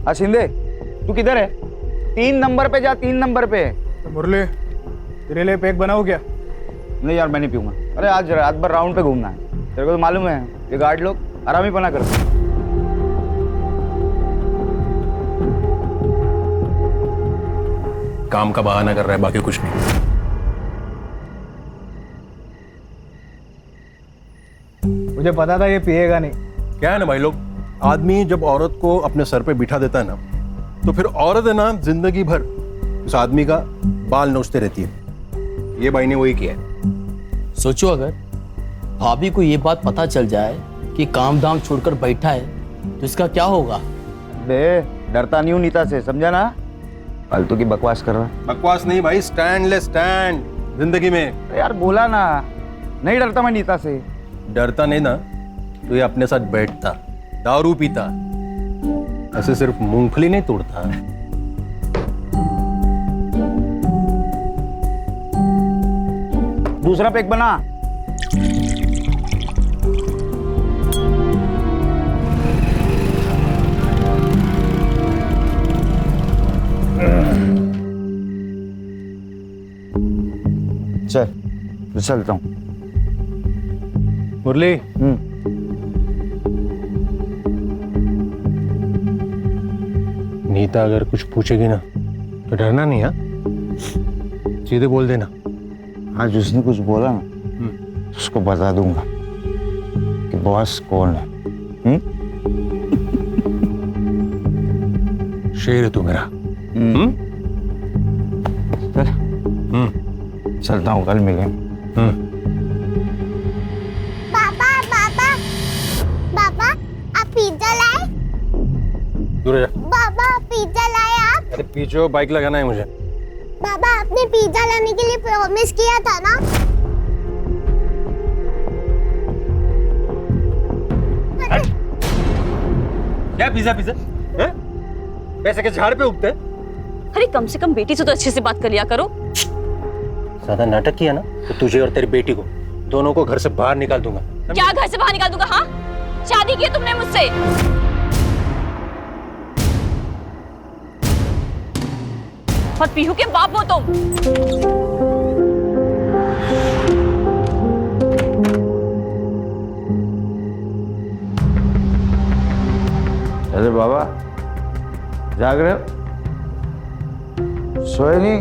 हाँ शिंदे, तू किधर है? 3 नंबर पे जा, 3 नंबर पे। तो मुरली, तेरे लिए पैक बनाऊं क्या? नहीं यार, मैं नहीं पीऊंगा। अरे आज रात भर राउंड पे घूमना है, तेरे को तो मालूम है ये गार्ड लोग आरामी पना करते हैं। काम का बहाना कर रहा है, बाकी कुछ नहीं। मुझे पता था ये पिएगा नहीं। क्या है ना भाई लोग, आदमी जब औरत को अपने सर पे बिठा देता है ना, तो फिर औरत है ना जिंदगी भर उस आदमी का बाल नोचते रहती है। ये भाई ने वही किया है। सोचो अगर भाभी को ये बात पता चल जाए कि काम धाम छोड़कर बैठा है तो इसका क्या होगा? बे डरता नहीं हूँ नीता से, समझा ना? फालतू की बकवास कर रहा है। बकवास नहीं भाई, स्टैंड ले स्टैंड जिंदगी में। यार बोला ना, नहीं डरता मैं नीता से। डरता नहीं ना तो ये अपने साथ बैठता, दारू पीता, ऐसे सिर्फ मूंगफली नहीं तोड़ता। दूसरा पैक बना। चल चलता हूँ। मुरली, नीता अगर कुछ पूछेगी ना तो डरना नहीं। हाँ, सीधे बोल देना। आज उसने कुछ बोला ना तो उसको बता दूंगा कि बॉस कौन है। शेर है तू मेरा। चल चलता हूँ, कल मिलेंगे। पापा पापा पापा, आप पिज्जा लाए? दूर जा। पापा पिज्जा लाए आप? अरे पीछे बाइक लगाना है मुझे। पापा आपने पिज्जा लाने के लिए प्रॉमिस किया था ना? क्या पिज्जा पिज्जा है? पैसे के झाड़ पे उगते हैं? अरे कम से कम बेटी से तो अच्छे से बात कर लिया करो। ज्यादा नाटक किया ना तो तुझे और तेरी बेटी को दोनों को घर से बाहर निकाल दूंगा। क्या घर से बाहर निकाल दूंगा? हाँ, शादी की है तुमने मुझसे। और पीहू के बाप हो तुम। अरे बाबा, जाग रहे हो? सोए नहीं?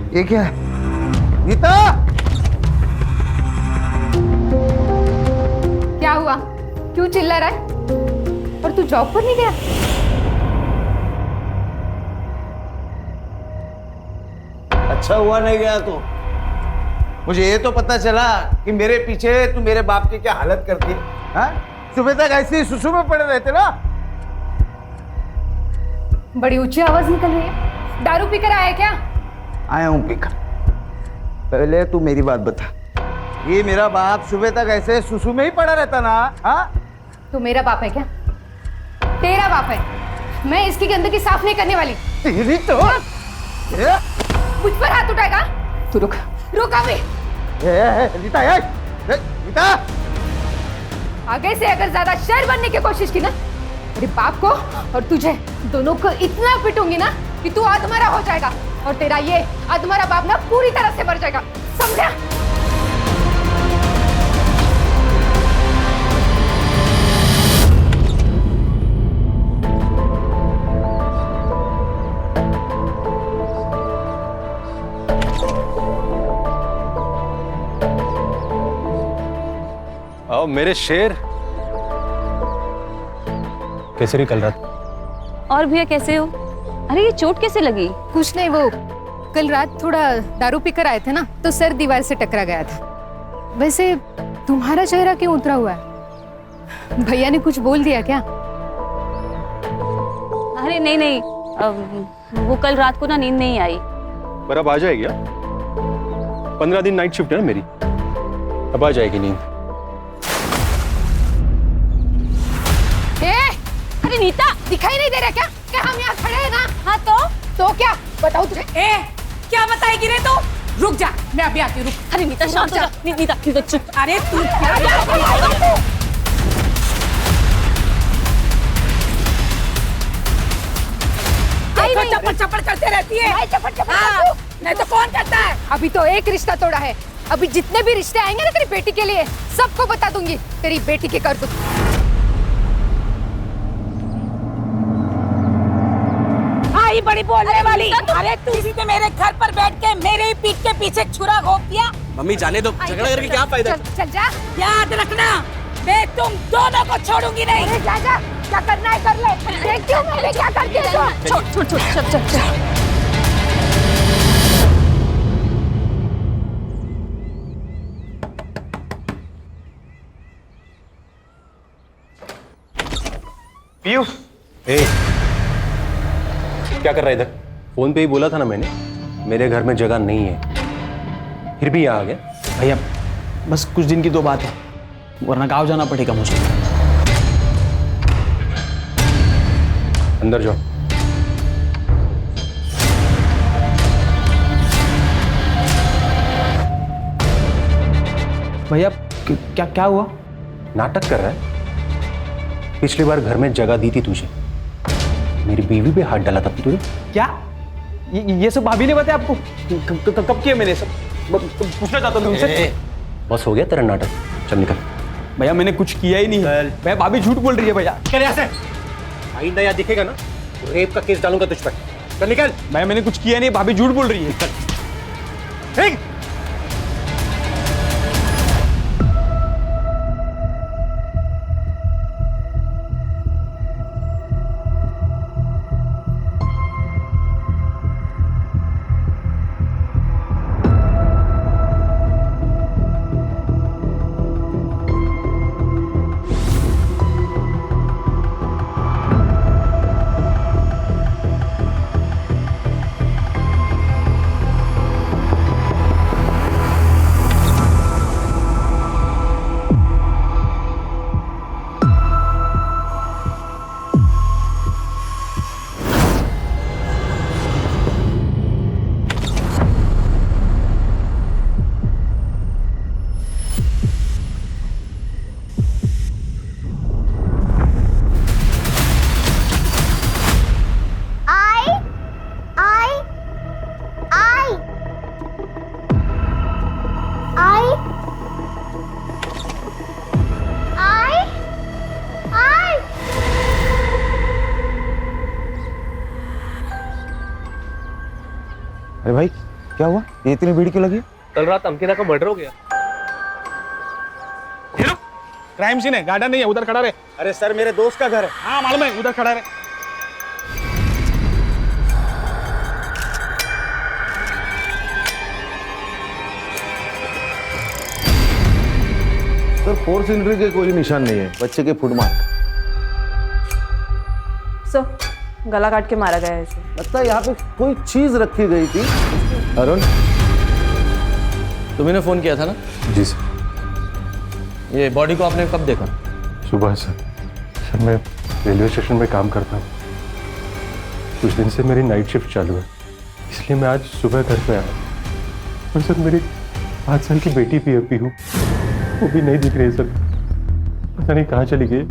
ये क्या है? नीता! क्या हुआ? क्यों चिल्ला रहा है? और तू जॉब पर नहीं गया? अच्छा हुआ नहीं गया तो। मुझे ये तो पता चला कि मेरे पीछे तू मेरे बाप की क्या हालत करती है। हाँ? सुबह तक ऐसे ही सुसु में पड़े रहते ना। बड़ी ऊंची आवाज निकल रही है। दारू पीकर आया क्या? आया हूं पीकर। पहले तू मेरी बात बता, ये मेरा बाप सुबह तक ऐसे सुसु में ही पड़ा रहता ना? हाँ? तू मेरा बाप है क्या? तेरा बाप है। मैं इसकी गंदगी साफ नहीं करने वाली। तेरी तो मुझ पर हाथ उठाएगा? तू रुक, रुक अभी। नीता, नीता! आगे से अगर ज्यादा शेर बनने की कोशिश की ना, तेरे बाप को और तुझे दोनों को इतना पिटूंगी ना कि तू अधमरा हो जाएगा और तेरा ये अधमरा बाप ना पूरी तरह से मर जाएगा, समझा? आओ मेरे शेर, कैसे निकल रहा था? और भैया कैसे हो? अरे ये चोट कैसे लगी? कुछ नहीं, वो कल रात थोड़ा दारू पीकर आए थे ना तो सर दीवार से टकरा गया था। वैसे तुम्हारा चेहरा क्यों उतरा हुआ है? भैया ने कुछ बोल दिया क्या? अरे नहीं नहीं, वो कल रात को ना नींद नहीं आई। पर अब आ जाएगी। 15 दिन नाइट शिफ्ट है ना मेरी, अब आ जाएगी नींद। अरे नीता, दिखाई नहीं दे रहा क्या कि हम यहाँ खड़े हैं ना? हाँ तो क्या बताऊँ तुझे? क्या बताएगी रे तू? रुक जा, मैं अभी आती हूँ, रुक। अरे नीता शांत हो जा। नीता चुप। अरे तू क्या चप्पड़ चप्पड़ करते रहती है। नहीं तो कौन करता है? अभी तो एक रिश्ता तोड़ा है, अभी जितने भी रिश्ते आएंगे ना तेरी बेटी के लिए सबको बता दूंगी तेरी बेटी के करतूत। आई बड़ी बोलने वाली। अरे तू भी तो मेरे घर पर बैठ के मेरे ही पीठ के पीछे छुरा घोंप दिया। मम्मी जाने दो, झगड़ा करके क्या फायदा? चल जा। याद रखना, मैं तुम दोनों को छोड़ूंगी नहीं। अरे जा जा, क्या करना है कर ले, देखती हूँ मैं क्या करती है। छोड़ छोड़ छोड़, चल चल चल। पीयू, ए, क्या कर रहा है इधर? फोन पे ही बोला था ना मैंने, मेरे घर में जगह नहीं है, फिर भी यहाँ आ गया। भैया बस कुछ दिन की तो बात है, वरना गाँव जाना पड़ेगा मुझे। अंदर जाओ। भैया क्या क्या हुआ? नाटक कर रहा है। पिछली बार घर में जगह दी थी तुझे, मेरी बीवी पे हाथ डाला था तुझे। क्या ये सब भाभी ने बताया आपको? कब किया मैंने सब? पूछना चाहता हूँ तुमसे। बस हो गया तेरा नाटक, चल निकल। भैया मैंने कुछ किया ही नहीं। भैया भाभी झूठ बोल रही है भैया। चल यहाँ से, आइंदा यहाँ दिखेगा ना तो रेप का केस डालूंगा तुझ पर। चल निकल। भैया मैंने कुछ किया नहीं, भाभी झूठ बोल रही है। ठीक। अरे भाई क्या हुआ, ये इतनी भीड़ क्यों लगी? कल रात अंकिता का मर्डर हो गया। क्राइम सीन है, गार्डन नहीं है, उधर खड़ा रहे। अरे सर मेरे दोस्त का घर है। हाँ मालूम है, उधर खड़ा रहे। सर फोर्स इंट्री के कोई निशान नहीं है, बच्चे के फुट मार्क। सर गला काट के मारा गया है इसे। लगता है यहाँ पे कोई चीज रखी गई थी। अरुण तुम्ही ने फोन किया था ना? जी सर। ये बॉडी को आपने कब देखा? सुबह सर। सर मैं रेलवे स्टेशन में काम करता हूँ, कुछ दिन से मेरी नाइट शिफ्ट चालू है, इसलिए मैं आज सुबह घर पे आया। और सर मेरी 5 साल की बेटी भी अभी हूँ, वो भी नहीं दिख रही सर, पता नहीं कहाँ चली गई।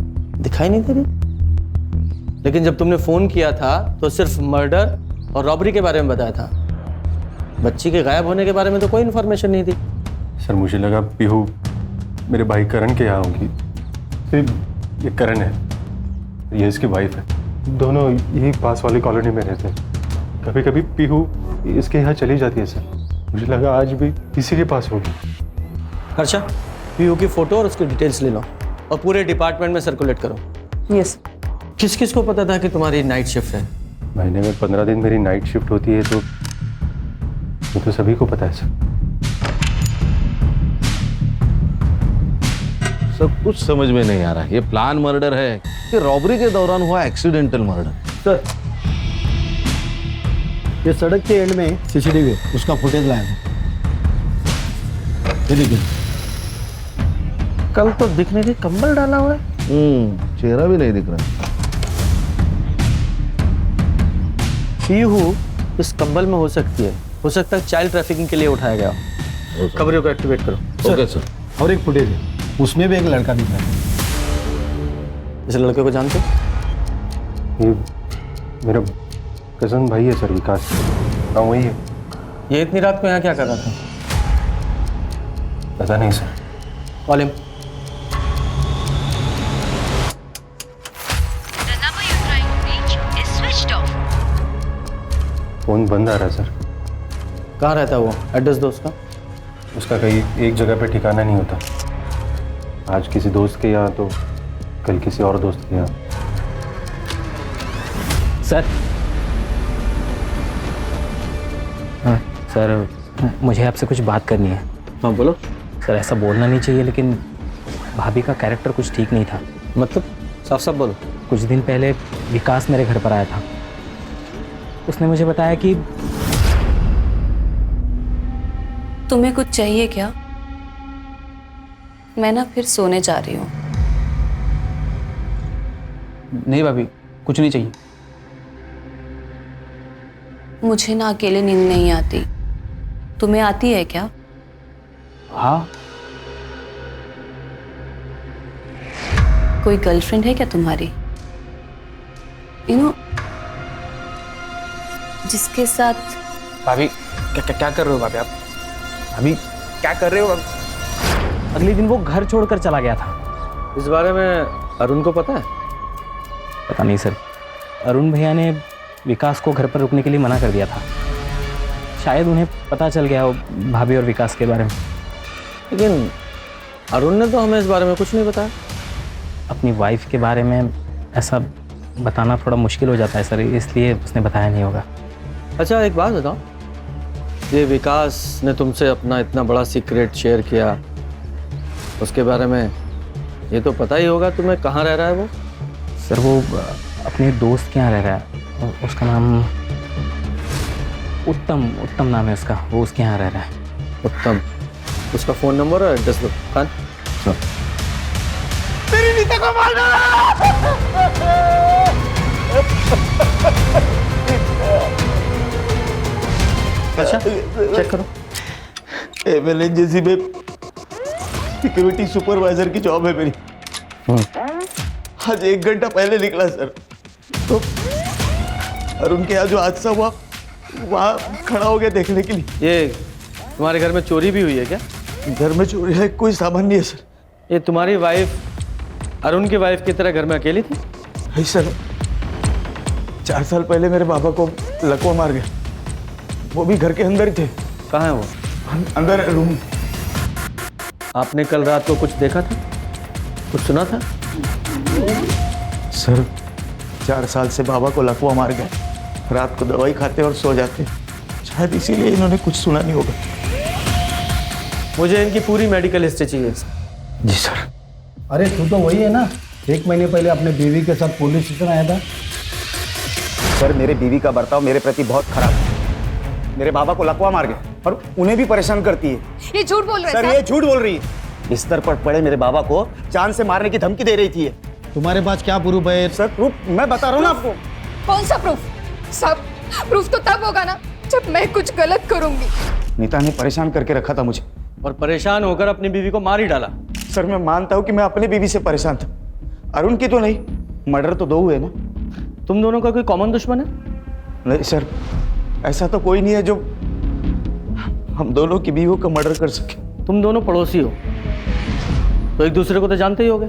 दिखाई नहीं दे रही? लेकिन जब तुमने फोन किया था तो सिर्फ मर्डर और रॉबरी के बारे में बताया था, बच्ची के गायब होने के बारे में तो कोई इन्फॉर्मेशन नहीं थी। सर मुझे लगा पीहू मेरे भाई करण के यहाँ होगी। फिर ये करण है, ये इसकी वाइफ है, दोनों यही पास वाली कॉलोनी में रहते हैं। कभी कभी पीहू इसके यहाँ चली जाती है सर, मुझे लगा आज भी इसी के पास होगी। हर्षा पीयू की फोटो और उसकी डिटेल्स ले लो और पूरे डिपार्टमेंट में सर्कुलेट करो। यस। किस किस को पता था कि तुम्हारी नाइट शिफ्ट है? महीने में 15 दिन मेरी नाइट शिफ्ट होती है, तो ये तो सभी को पता है सर। सब कुछ समझ में नहीं आ रहा है, ये प्लान मर्डर है कि रॉबरी के दौरान हुआ एक्सीडेंटल मर्डर? सर ये सड़क के एंड में सीसीटीवी है, उसका फुटेज लाया हूं। ये देखिए, कल तो दिखने के कंबल डाला हुआ है। चेहरा भी नहीं दिख रहा। पीहू इस कंबल में हो सकती है, हो सकता है चाइल्ड ट्रैफिकिंग के लिए उठाया गया हो। खबरों को एक्टिवेट करो। Okay sir. और एक फुटेज है, उसमें भी एक लड़का दिख रहा है। इस लड़के को जानते हो? ये मेरा कज़न भाई है सर, विकास। हाँ वही है। ये इतनी रात को यहाँ क्या कर रहा था? पता नहीं सर। Call him. फ़ोन बंद आ रहा है सर। कहाँ रहता है वो? एड्रेस दो उसका। उसका कहीं एक जगह पे ठिकाना नहीं होता। आज किसी दोस्त के यहाँ तो कल किसी और दोस्त के यहाँ। सर हाँ सर, मुझे आपसे कुछ बात करनी है। हाँ बोलो। सर ऐसा बोलना नहीं चाहिए, लेकिन भाभी का कैरेक्टर कुछ ठीक नहीं था। मतलब साफ साफ बोलो। कुछ दिन पहले विकास मेरे घर पर आया था। उसने मुझे बताया कि तुम्हें कुछ चाहिए क्या? मैं ना फिर सोने जा रही हूँ। नहीं भाभी, कुछ नहीं चाहिए। मुझे ना अकेले नींद नहीं आती। तुम्हें आती है क्या? हाँ। कोई गर्लफ्रेंड है क्या तुम्हारी? जिसके साथ। भाभी क्या कर रहे हो भाभी आप? भाभी क्या कर रहे हो? अगले दिन वो घर छोड़कर चला गया था। इस बारे में अरुण को पता है? पता नहीं सर, अरुण भैया ने विकास को घर पर रुकने के लिए मना कर दिया था। शायद उन्हें पता चल गया हो भाभी और विकास के बारे में। लेकिन अरुण ने तो हमें इस बारे में कुछ नहीं बताया। अपनी वाइफ के बारे में ऐसा बताना थोड़ा मुश्किल हो जाता है सर, इसलिए उसने बताया नहीं होगा। अच्छा एक बात बताओ, ये विकास ने तुमसे अपना इतना बड़ा सीक्रेट शेयर किया, उसके बारे में ये तो पता ही होगा तुम्हें कहाँ रह रहा है वो? सर वो अपने दोस्त के यहाँ रह रहा है। उसका नाम उत्तम नाम है उसका। वो उसके यहाँ रह रहा है। उत्तम। उसका फ़ोन नंबर और एड्रेस दो। खान मेरी नीता को मार अच्छा चेक करो। एमएलएनजेसी में सिक्योरिटी सुपरवाइजर की जॉब है मेरी। आज 1 घंटा पहले निकला सर, तो अरुण के यहाँ जो हादसा हुआ वहाँ खड़ा हो गया देखने के लिए। ये तुम्हारे घर में चोरी भी हुई है क्या? घर में चोरी है? कोई सामान नहीं है सर। ये तुम्हारी वाइफ अरुण की वाइफ की तरह घर में अकेली थी? नहीं सर, 4 साल पहले मेरे बाबा को लकवा मार गया। वो भी घर के अंदर ही थे। कहाँ है वो? अंदर रूम। आपने कल रात को कुछ देखा था, कुछ सुना था? सर 4 साल से बाबा को लकवा मार गया। रात को दवाई खाते और सो जाते, शायद इसीलिए इन्होंने कुछ सुना नहीं होगा। मुझे इनकी पूरी मेडिकल हिस्ट्री चाहिए। जी सर। अरे तू तो वही है ना, 1 महीने पहले अपने बीवी के साथ पुलिस स्टेशन आया था। सर मेरे बीवी का बर्ताव मेरे प्रति बहुत खराब है। मेरे बाबा को लकवा मार गया और उन्हें भी परेशान करती है। ये झूठ बोल रहे सर ये झूठ बोल रही है। बिस्तर पर पड़े मेरे बाबा को जान से मारने की धमकी दे रही थी। तुम्हारे पास क्या प्रूफ है? सर प्रूफ मैं बता रहा हूँ ना आपको। कौन सा प्रूफ? सब प्रूफ तो तब होगा ना जब मैं कुछ गलत करूंगी। नीता ने परेशान करके रखा था मुझे, और परेशान होकर अपनी बीवी को मार ही डाला। सर मैं मानता हूँ कि मैं अपनी बीवी से परेशान था, अरुण की तो नहीं। मर्डर तो 2 हुए ना। तुम दोनों का कोई कॉमन दुश्मन है? नहीं सर, ऐसा तो कोई नहीं है जो हम दोनों की बीवियों का मर्डर कर सके। तुम दोनों पड़ोसी हो तो एक दूसरे को तो जानते ही होगे।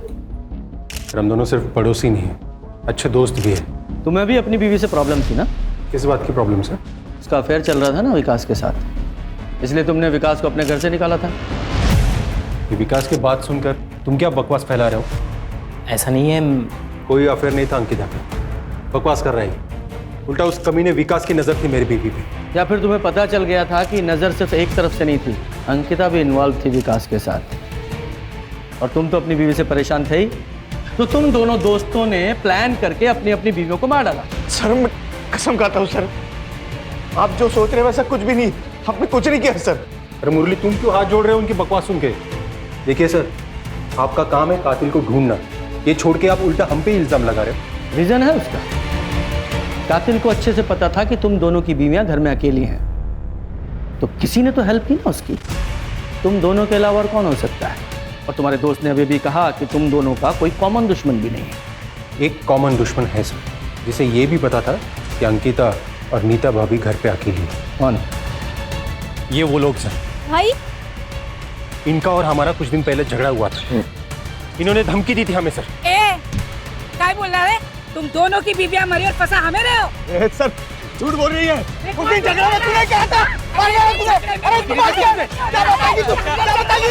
हम दोनों सिर्फ पड़ोसी नहीं हैं, अच्छे दोस्त भी हैं। तुम्हें भी अपनी बीवी से प्रॉब्लम थी ना? किस बात की प्रॉब्लम सर? उसका अफेयर चल रहा था ना विकास के साथ, इसलिए तुमने विकास को अपने घर से निकाला था। ये विकास की बात सुनकर तुम क्या बकवास फैला रहे हो? ऐसा नहीं है। कोई अफेयर नहीं था अंकिता का, बकवास कर रहे हैं। उल्टा उस कमीने विकास की नज़र थी मेरी बीवी पे। या फिर तुम्हें पता चल गया था कि नज़र सिर्फ एक तरफ से नहीं थी, अंकिता भी इन्वॉल्व थी विकास के साथ, और तुम तो अपनी बीवी से परेशान थे ही, तो तुम दोनों दोस्तों ने प्लान करके अपनी अपनी बीवियों को मार डाला। सर मैं कसम खाता हूँ सर, आप जो सोच रहे हैं वैसा कुछ भी नहीं। हमने कुछ नहीं किया सर। अरे मुरली तुम क्यों हाथ जोड़ रहे हो उनकी बकवास सुन के? देखिए सर, आपका काम है कातिल को ढूंढना, ये छोड़ के आप उल्टा हम पे इल्जाम लगा रहे हो। रीजन है उसका। कातिल को अच्छे से पता था कि तुम दोनों की बीवियां घर में अकेली हैं, तो किसी ने तो हेल्प की ना उसकी। तुम दोनों के अलावा और कौन हो सकता है? और तुम्हारे दोस्त ने अभी भी कहा कि तुम दोनों का कोई कॉमन दुश्मन भी नहीं है। एक कॉमन दुश्मन है सर, जिसे ये भी पता था कि अंकिता और नीता भाभी घर पे अकेली है। कौन? ये वो लोग सर, भाई इनका और हमारा कुछ दिन पहले झगड़ा हुआ था। इन्होंने धमकी दी थी हमें सर। क्या बोल रहा है? तुम दोनों की बीवियां मरी और फंसा हमें रहे हो। सर झूठ बोल रही है। उस दिन झगड़ा में तूने क्या था? अरे तू बात क्या बताएगी तू? क्या बताएगी?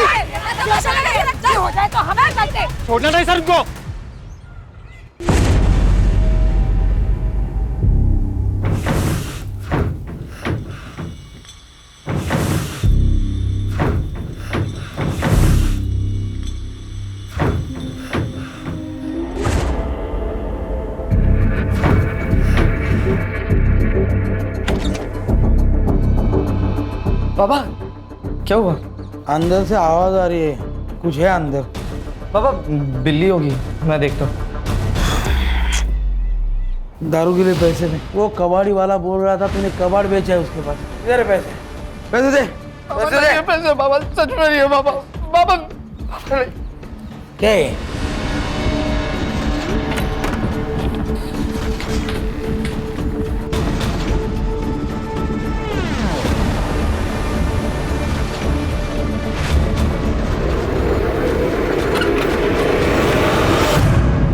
हो जाए तो हमें करते। छोड़ना नहीं सर उनको। बाबा क्या हुआ? अंदर से आवाज आ रही है, कुछ है अंदर। बाबा बिल्ली होगी, मैं देखता हूँ। दारू के लिए पैसे दे। वो कबाड़ी वाला बोल रहा था तूने कबाड़ बेचा है उसके पास। इधर है पैसे, पैसे दे, पैसे दे। पैसे बाबा सच में नहीं है बाबा। बाबा क्या है?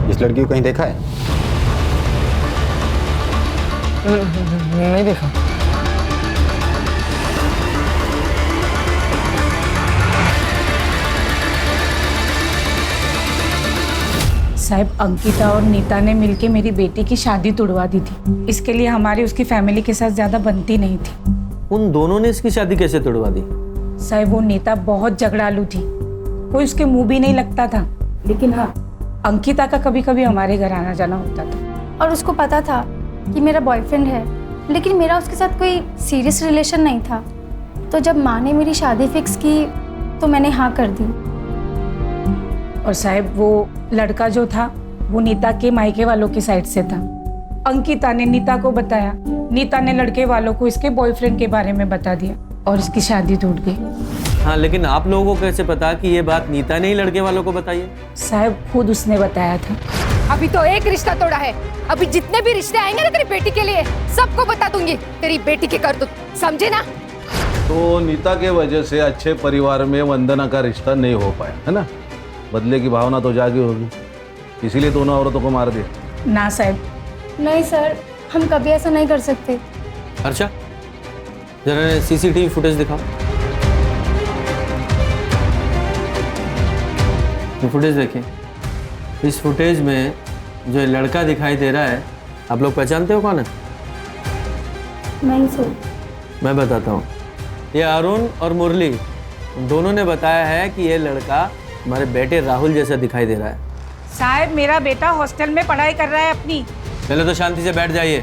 इस लड़की को कहीं देखा है? नहीं देखा। साहब, अंकिता और नीता ने मिलके मेरी बेटी की शादी तुड़वा दी थी। इसके लिए हमारी उसकी फैमिली के साथ ज्यादा बनती नहीं थी। उन दोनों ने इसकी शादी कैसे तोड़वा दी? साहब, वो नीता बहुत झगड़ालू थी, कोई उसके मुंह भी नहीं लगता था। लेकिन हाँ, अंकिता का कभी कभी हमारे घर आना जाना होता था। और उसको पता था कि मेरा बॉयफ्रेंड है, लेकिन मेरा उसके साथ कोई सीरियस रिलेशन नहीं था। तो जब माँ ने मेरी शादी फिक्स की तो मैंने हाँ कर दी। और साहब, वो लड़का जो था वो नीता के मायके वालों की साइड से था। अंकिता ने नीता को बताया, नीता ने लड़के वालों को इसके बॉयफ्रेंड के बारे में बता दिया और इसकी शादी टूट गई। हाँ, लेकिन आप लोगों को कैसे पता कि ये बात नीता ने ही लड़के वालों को बताई है? साहब, खुद उसने बताया था। अभी तो एक रिश्ता तोड़ा है, अभी जितने भी रिश्ते आएंगे ना तेरी बेटी के लिए सबको बता दूंगी तेरी बेटी की करतूत, समझे ना? तो नीता के वजह से अच्छे परिवार में वंदना का रिश्ता नहीं हो पाया है ना? बदले की भावना तो जागी होगी, इसीलिए दोनों औरतों को मार दिया। ना साहब। नहीं सर, हम कभी ऐसा नहीं कर सकते। अच्छा, जरा सीसीटीवी फुटेज दिखाओ। फुटेज देखिए। इस फुटेज में जो लड़का दिखाई दे रहा है, आप लोग पहचानते हो कौन है? नहीं सर। मैं बताता हूँ। ये अरुण और मुरली दोनों ने बताया है कि ये लड़का हमारे बेटे राहुल जैसा दिखाई दे रहा है। साहब, मेरा बेटा हॉस्टल में पढ़ाई कर रहा है अपनी। पहले तो शांति से बैठ जाइए।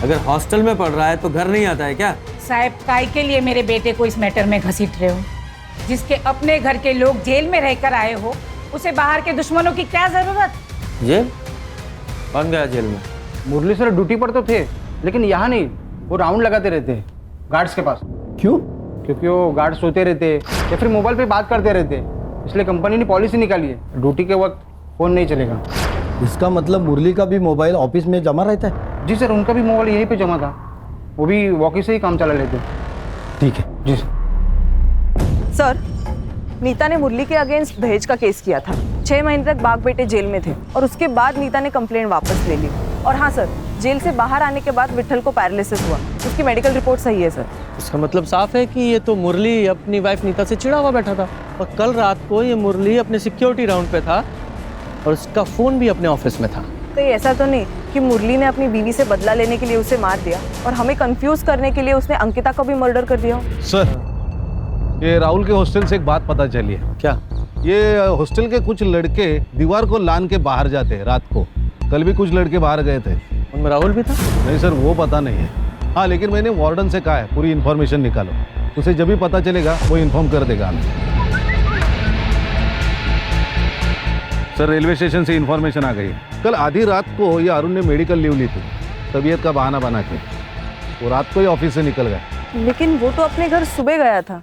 अगर हॉस्टल में पढ़ रहा है तो घर नहीं आता है क्या? साहब, काय के लिए मेरे बेटे को इस मैटर में घसीट रहे हो? जिसके अपने घर के लोग जेल में रहकर आए हो, उसे बाहर के दुश्मनों की क्या जरूरत? जेल? कौन गया जेल में? मुरली सर ड्यूटी पर तो थे, लेकिन यहाँ नहीं, वो राउंड लगाते रहते हैं गार्ड्स के पास। क्यों? क्योंकि वो गार्ड सोते रहते या फिर मोबाइल पे बात करते रहते, इसलिए कंपनी ने पॉलिसी निकाली है ड्यूटी के वक्त फोन नहीं चलेगा। इसका मतलब मुरली का भी मोबाइल ऑफिस में जमा रहता है? जी सर, उनका भी मोबाइल यहीं पे जमा था, वो भी वॉकी से ही काम चला लेते। ठीक है जी सर। सर, नीता ने मुरली के अगेंस्ट दहेज का केस किया था। 6 महीने तक बाग बेटे जेल में थे और उसके बाद नीता ने कंप्लेंट वापस ले ली। और हाँ सर, जेल से बाहर आने के बाद विट्ठल को पैरालिसिस हुआ, उसकी मेडिकल रिपोर्ट सही है सर। इसका मतलब साफ है कि ये तो मुरली अपनी वाइफ नीता से चिढ़ा हुआ बैठा था, और कल रात को ये मुरली अपने सिक्योरिटी राउंड पे था और उसका फ़ोन भी अपने ऑफिस में था। तो ये ऐसा तो नहीं कि मुरली ने अपनी बीवी से बदला लेने के लिए उसे मार दिया और हमें कंफ्यूज करने के लिए उसने अंकिता को भी मर्डर कर दिया? सर, ये राहुल के हॉस्टल से एक बात पता चली है। क्या? ये हॉस्टल के कुछ लड़के दीवार को लान के बाहर जाते हैं रात को। कल भी कुछ लड़के बाहर गए थे। उनमें राहुल भी था? नहीं सर, वो पता नहीं है। हाँ, लेकिन मैंने वार्डन से कहा है पूरी इन्फॉर्मेशन निकालो, उसे जब भी पता चलेगा वो इन्फॉर्म कर देगा हमें। सर, रेलवे स्टेशन से इन्फॉर्मेशन आ गई। कल आधी रात को ये अरुण ने मेडिकल लीव ली थी, तबीयत का बहाना बना के। वो रात को ही ऑफिस से निकल गए। लेकिन वो तो अपने घर सुबह गया था,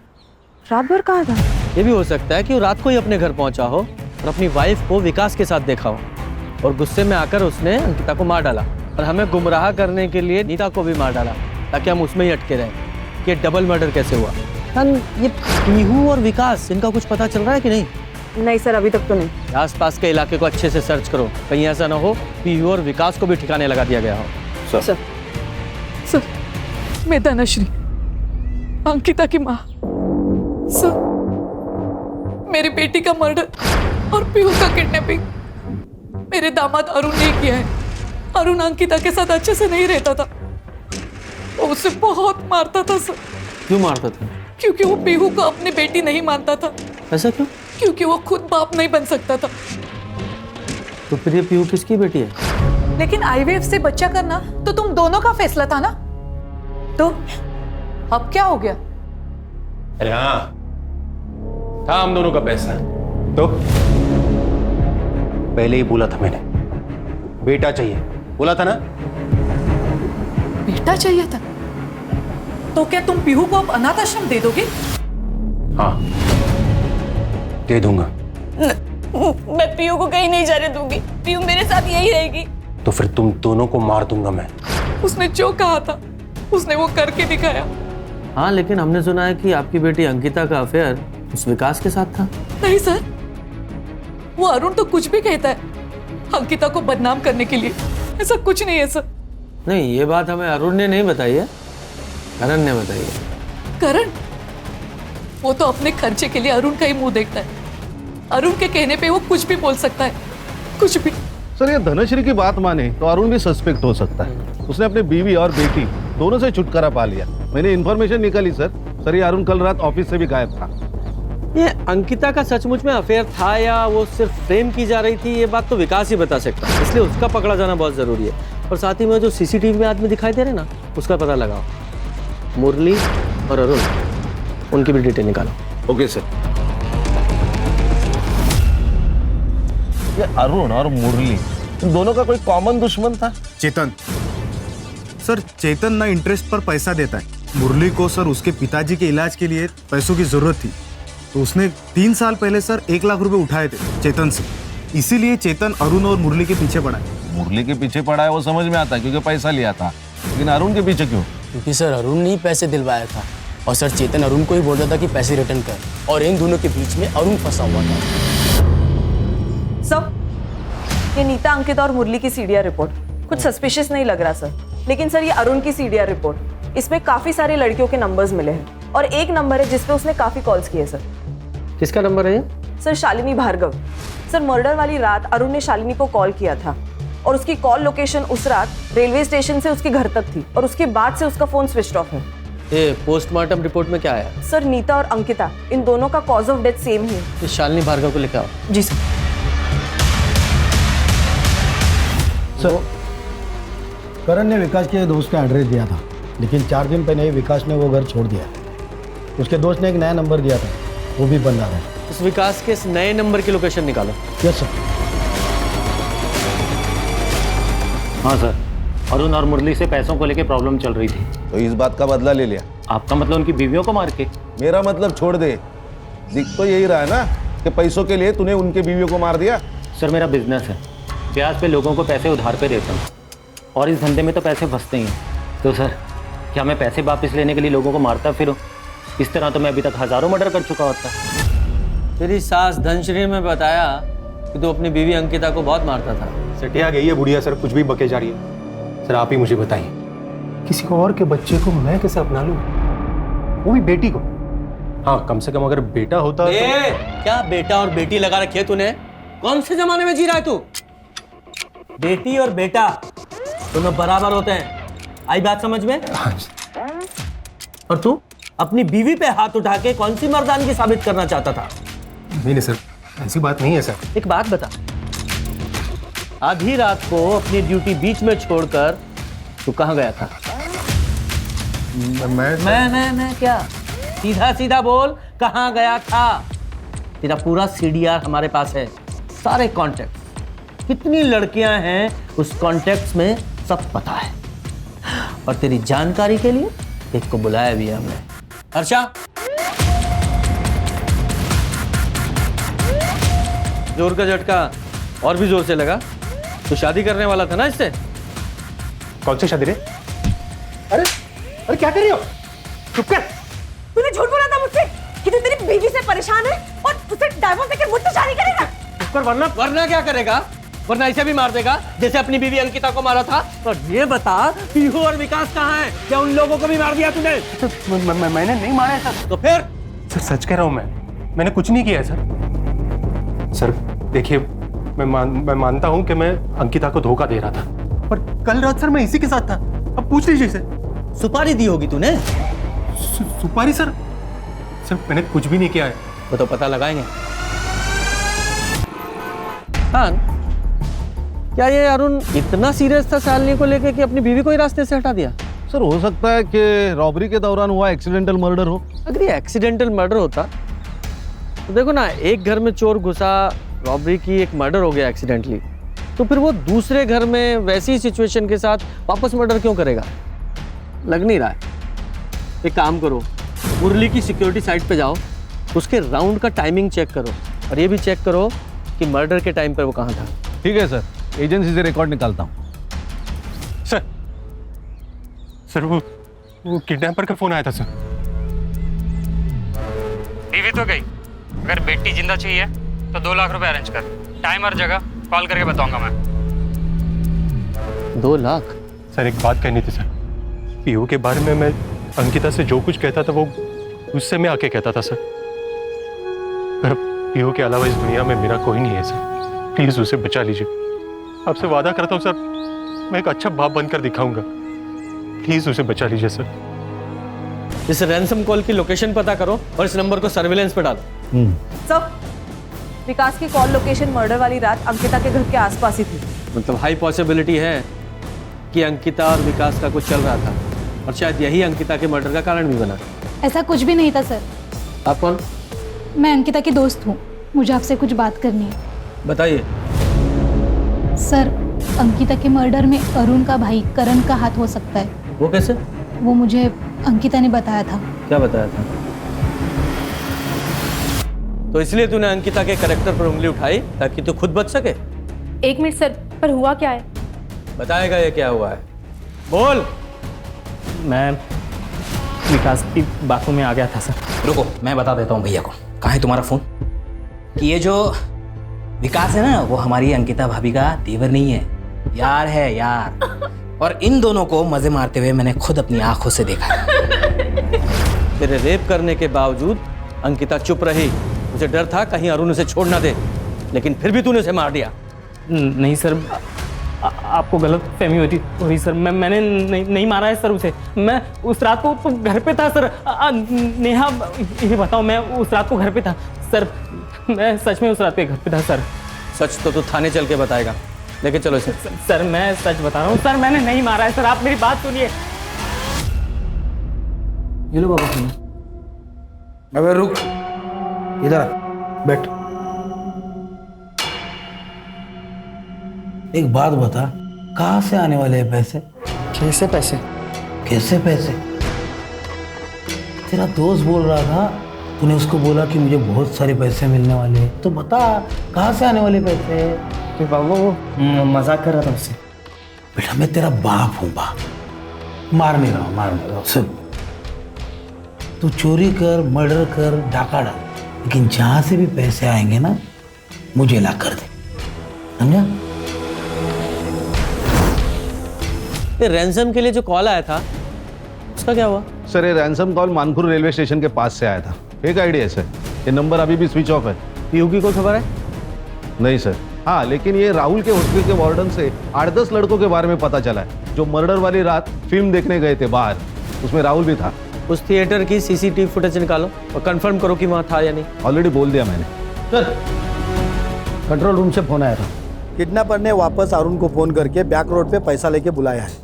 रात भर कहाँ था? ये भी हो सकता है कि वो रात को ही अपने घर पहुंचा हो और अपनी वाइफ को विकास के साथ देखा हो और गुस्से में आकर उसने अंकिता को मार डाला और हमें गुमराह करने के लिए नीता को भी मार डाला ताकि हम उसमें ही अटके रहें कि डबल मर्डर कैसे हुआ। ये पीहू और विकास, इनका कुछ पता चल रहा है कि नहीं? नहीं सर, अभी तक तो नहीं। आसपास के इलाके को अच्छे से सर्च करो, कहीं ऐसा ना हो पीहू और विकास को भी ठिकाने लगा दिया गया हो। सर, मैं धनश्री, अंकिता की माँ। सर, मेरी बेटी का मर्डर और पीहू का किडनैपिंग मेरे दामाद अरुण ने किया है। अरुण अंकिता के साथ अच्छे से नहीं रहता था, वो उसे बहुत मारता था सर। क्यों मारता था? क्योंकि वो पीहू को अपनी बेटी नहीं मानता था। ऐसा क्यों? क्योंकि वो खुद बाप नहीं बन सकता था। तो फिर ये पीहू किसकी बेटी है? लेकिन आईवीएफ से बच्चा करना तो तुम दोनों का फैसला था ना, तो अब क्या हो गया? अरे हाँ, था हम दोनों का पैसा। तो पहले ही बोला था मैंने, बेटा चाहिए, बोला था ना। बेटा चाहिए था? तो क्या तुम पीहू को अब अनाथ आश्रम दे दोगे? हाँ, दे दूंगा। मैं पीहू को कहीं नहीं जाने दूंगी, पीहू मेरे साथ यही रहेगी। तो फिर तुम दोनों को मार दूंगा मैं। उसने जो कहा था उसने वो करके दिखाया। हाँ, लेकिन हमने सुना है कि आपकी बेटी अंकिता का अफेयर उस विकास के साथ था। नहीं सर, वो अरुण तो कुछ भी कहता है अंकिता को बदनाम करने के लिए, ऐसा कुछ नहीं है सर। नहीं, ये बात हमें अरुण ने नहीं बताई है, करण ने बताई है। करण? वो तो अपने खर्चे के लिए अरुण का ही मुंह देखता है। अरुण के कहने पे वो कुछ भी बोल सकता है, कुछ भी। सर, ये धनश्री की बात माने तो अरुण भी सस्पेक्ट हो सकता है। उसने अपनी बीवी और बेटी दोनों से छुटकारा पा लिया। मैंने इन्फॉर्मेशन निकाली सर, ये अरुण कल रात ऑफिस से भी गायब था। ये अंकिता का सचमुच में अफेयर था या वो सिर्फ फ्रेम की जा रही थी, ये बात तो विकास ही बता सकता है, इसलिए उसका पकड़ा जाना बहुत जरूरी है। और साथ ही में जो सीसीटीवी में आदमी दिखाई दे रहे ना, उसका पता लगाओ। मुरली और अरुण, उनकी भी डिटेल निकालो। Okay sir. ये अरुण और मुरली, इन दोनों का कोई कॉमन दुश्मन था? चेतन। सर, चेतन ना इंटरेस्ट पर पैसा देता है। मुरली को सर उसके पिताजी के इलाज के लिए पैसों की जरूरत थी, तो उसने 3 साल पहले सर 1 लाख रुपए उठाए थे चेतन से। इसीलिए चेतन अरुण और मुरली के पीछे पड़ा है। मुरली के पीछे पड़ा है वो समझ में आता है, क्योंकि पैसा लिया था। लेकिन अरुण के पीछे क्यों? क्योंकि सर अरुण ने ही पैसे दिलवाया था और सर चेतन अरुण को ही बोलता था कि पैसे रिटर्न कर, और इन दोनों के बीच में अरुण फंसा हुआ था। सब ये नीता, अंकिता और मुरली की सीडीआर रिपोर्ट कुछ सस्पिशियस नहीं लग रहा सर। लेकिन सर, ये अरुण की सीडीआर रिपोर्ट, इसमें काफी सारी लड़कियों के नंबर्स मिले हैं और एक नंबर है जिसपे उसने काफी कॉल्स किए सर। किसका नंबर है ये? Sir, Shalini Bhargav. Sir, murder वाली रात अरुण ने शालिनी को कॉल किया था और उसकी कॉल लोकेशन उस रात रेलवे स्टेशन से उसके घर तक थी और उसके बाद से उसका फोन स्विच ऑफ है। ये पोस्टमार्टम रिपोर्ट में क्या आया? सर, नीता और अंकिता, इन दोनों का कॉज ऑफ डेथ सेम ही है। ये शालिनी भार्गव को लेकर आओ। जी सर। सर, करण ने विकास के दोस्त का एड्रेस दिया था, लेकिन 4 दिन पहले ही विकास ने वो घर छोड़ दिया। उसके दोस्त ने एक नया नंबर दिया था, वो भी बंद आ रहा है। उस विकास के इस नए नंबर की लोकेशन निकालो। Yes sir. हाँ सर, अरुण और मुरली से पैसों को लेकर प्रॉब्लम चल रही थी। तो इस बात का बदला ले लिया? आपका मतलब उनकी बीवियों को मार के? मेरा मतलब छोड़ दे। दिख तो यही रहा है ना कि पैसों के लिए तूने उनके बीवियों को मार दिया। सर, मेरा बिजनेस है, ब्याज पे लोगों को पैसे उधार पे देता हूँ और इस धंधे में तो पैसे फंसते ही हैं। तो सर, क्या मैं पैसे वापस लेने के लिए लोगों को मारता फिरूं? इस तरह तो मैं अभी तक हजारों मर्डर कर चुका होता। तेरी सास धनश्री में बताया कि तू अपनी बीवी अंकिता को बहुत मारता था। सटिया गई है बुढ़िया सर, कुछ भी बके जा रही है। सर, आप ही मुझे बताइए, किसी और के बच्चे को मैं कैसे अपना लूं, वो भी बेटी को? हाँ, कम से कम अगर बेटा होता तो... क्या बेटा और बेटी लगा रखी है तूने? कौन से जमाने में जी रहा है तू? बेटी और बेटा दोनों बराबर होते हैं, आई बात समझ में? और तू अपनी बीवी पे हाथ उठा के कौन सी मर्दानगी साबित करना चाहता था? नहीं सर, ऐसी बात नहीं है सर। एक बात बता, आधी रात को अपनी ड्यूटी बीच में छोड़कर तू कहां गया था? मैं क्या? सीधा सीधा बोल, कहां गया था? तेरा पूरा सीडीआर हमारे पास है, सारे कॉन्टेक्ट, कितनी लड़कियां हैं उस कॉन्टेक्ट में सब पता है। और तेरी जानकारी के लिए एक को बुलाया भी है हमने। हर्षा, जोर का झटका और भी जोर से लगा। तो शादी करने वाला था ना इससे? कौन सी शादी रे? अरे अरे क्या कर रही हो? चुप कर। तूने झूठ बोला था मुझसे कि तू तेरी बीवी से परेशान है और उसे डाइवोर्स देकर मुझसे शादी करेगा। चुप कर, वरना क्या करेगा? वरना इसे भी मार देगा जैसे अपनी बीवी अंकिता को मारा था। और ये बता, पीहू और विकास कहाँ हैं? क्या उन लोगों को भी मार दिया तूने? मैंने नहीं मारा है सर। तो फिर? सर सच कह रहा हूँ मैंने कुछ नहीं किया है सर। सर देखिए, मैं मानता हूँ कि मैं अंकिता को धोखा दे रहा था, पर कल रात सर मैं इसी के साथ था। अब पूछ लीजिए इसे। सुपारी दी होगी तूने? सुपारी सर मैंने कुछ भी नहीं किया है। वो तो पता लगाएंगे। हाँ, क्या ये अरुण इतना सीरियस था शालिनी को लेकर कि अपनी बीवी को ही रास्ते से हटा दिया? सर हो सकता है कि रॉबरी के दौरान हुआ एक्सीडेंटल मर्डर हो। अगर ये एक्सीडेंटल मर्डर होता तो देखो ना, एक घर में चोर घुसा, रॉबरी की, एक मर्डर हो गया एक्सीडेंटली, तो फिर वो दूसरे घर में वैसी सिचुएशन के साथ वापस मर्डर क्यों करेगा? लग नहीं रहा है। एक काम करो, मुरली की सिक्योरिटी साइट पे जाओ, उसके राउंड का टाइमिंग चेक करो और ये भी चेक करो कि मर्डर के टाइम पर वो कहाँ था। ठीक है सर, एजेंसी से रिकॉर्ड निकालता हूँ। सर वो किडनैपर का फोन आया था सर। बीवी तो गई, अगर बेटी जिंदा चाहिए तो 2 लाख रुपए अरेंज कर। टाइम और जगह कॉल करके बताऊंगा मैं। 2 लाख? सर एक बात कहनी थी सर। पीयू के बारे में मैं अंकिता से जो कुछ कहता था वो उससे मैं आके कहता था सर। पर पीयू के अलावा इस दुनिया में मेरा कोई नहीं है सर। प्लीज उसे बचा लीजिए। आपसे वादा करता हूँ सर, मैं एक अच्छा बाप बनकर दिखाऊंगा। प्लीज उसे बचा लीजिए सर। इस रैंसम कॉल की लोकेशन पता करो और इस नंबर को सर्विलेंस पे डालो। सब विकास की कॉल लोकेशन मर्डर वाली रात अंकिता के घर के आसपास ही थी। मतलब हाई पॉसिबिलिटी है कि अंकिता और विकास का कुछ चल रहा था और शायद यही अंकिता के मर्डर का कारण भी बना। ऐसा कुछ भी नहीं था सर। आप कौन? मैं अंकिता की दोस्त हूँ, मुझे आपसे कुछ बात करनी है। बताइए। सर, अंकिता के मर्डर में अरुण का भाई करण का हाथ हो सकता है। वो कैसे? वो मुझे अंकिता ने बताया था। क्या बताया था? तो इसलिए तूने अंकिता के कैरेक्टर पर उंगली उठाई ताकि तू खुद बच सके? 1 मिनट सर, पर हुआ क्या है? बताएगा ये क्या हुआ है? बोल। मैं विकास की बातों में आ गया था सर। रुको, मैं बता देता हूँ भैया को। कहाँ है तुम्हारा फोन? कि ये जो विकास है ना, वो हमारी अंकिता भाभी का देवर नहीं है, यार है यार। और इन दोनों को मजे मारते हुए मैंने खुद अपनी आंखों से देखा है। तेरे रेप करने के बावजूद अंकिता चुप रही। मुझे डर था कहीं अरुण उसे छोड़ ना दे, लेकिन फिर भी तूने उसे मार दिया। नहीं सर, आपको गलत फहमी हो रही सर। मैंने नहीं मारा है सर उसे। मैं उस रात को तो घर पे था सर। नेहा, ये बताओ, मैं उस रात को घर पे था सर। मैं सच में उस रात पे घर पे था सर। सच तो तू थाने चल के बताएगा, लेके चलो इसे। सर मैं सच बता रहा हूँ सर, मैंने नहीं मारा है सर। आप मेरी बात सुनिए। ये लो बाबा सुनो। अबे रुक, इधर आ, बैठ। एक बात बता, कहाँ से आने वाले हैं पैसे? कैसे पैसे? कैसे पैसे? तेरा दोस्त बोल रहा था, तूने उसको बोला कि मुझे बहुत सारे पैसे मिलने वाले हैं, तो बता कहाँ से आने वाले पैसे? तो बाबा वो मजाक कर रहा था उससे। बेटा मैं तेरा बाप हूँ बाप, मार नहीं रहा। सुन, तू चोरी कर, मर्डर कर, डाका डाल, लेकिन जहाँ से भी पैसे आएंगे ना, मुझे ला कर दे, समझा? ये रैंसम के लिए जो कॉल आया था उसका क्या हुआ? सर ये ransom call Manpur railway station के पास से आया था। फेक आईडी है सर, ये नंबर अभी भी स्विच ऑफ है। पीयू की कोई खबर है? नहीं सर। हाँ, लेकिन ये राहुल के हॉस्टल के वार्डन से 8-10 लड़कों के बारे में पता चला है जो मर्डर वाली रात फिल्म देखने गए थे बाहर। उसमें राहुल भी था। उस थिएटर की सीसीटीवी फुटेज निकालो और कंफर्म करो कि वहाँ था या नहीं। ऑलरेडी बोल दिया मैंने। सर, कंट्रोल रूम से फोन आया था। किडनैपर ने वापस अरुण को फोन करके बैक रोड पे पैसा लेके बुलाया है।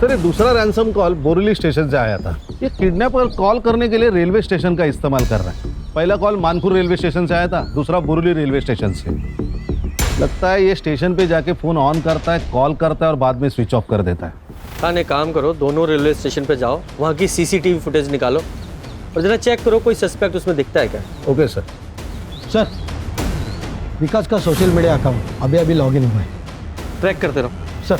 सर ये दूसरा रैंसम कॉल बोरीली स्टेशन से आया था। ये किडनैपर कॉल करने के लिए रेलवे स्टेशन का इस्तेमाल कर रहा है। पहला कॉल मानपुर रेलवे स्टेशन से आया था, दूसरा बोरीली रेलवे स्टेशन से। लगता है ये स्टेशन पे जाके फोन ऑन करता है, कॉल करता है और बाद में स्विच ऑफ कर देता है। खान एक काम करो, दोनों रेलवे स्टेशन पे जाओ, वहाँ की सीसीटीवी फुटेज निकालो और जरा चेक करो कोई सस्पेक्ट उसमें दिखता है क्या। Okay sir. सर विकास का सोशल मीडिया अकाउंट अभी अभी लॉगिन हुआ है, ट्रैक करते रहो। सर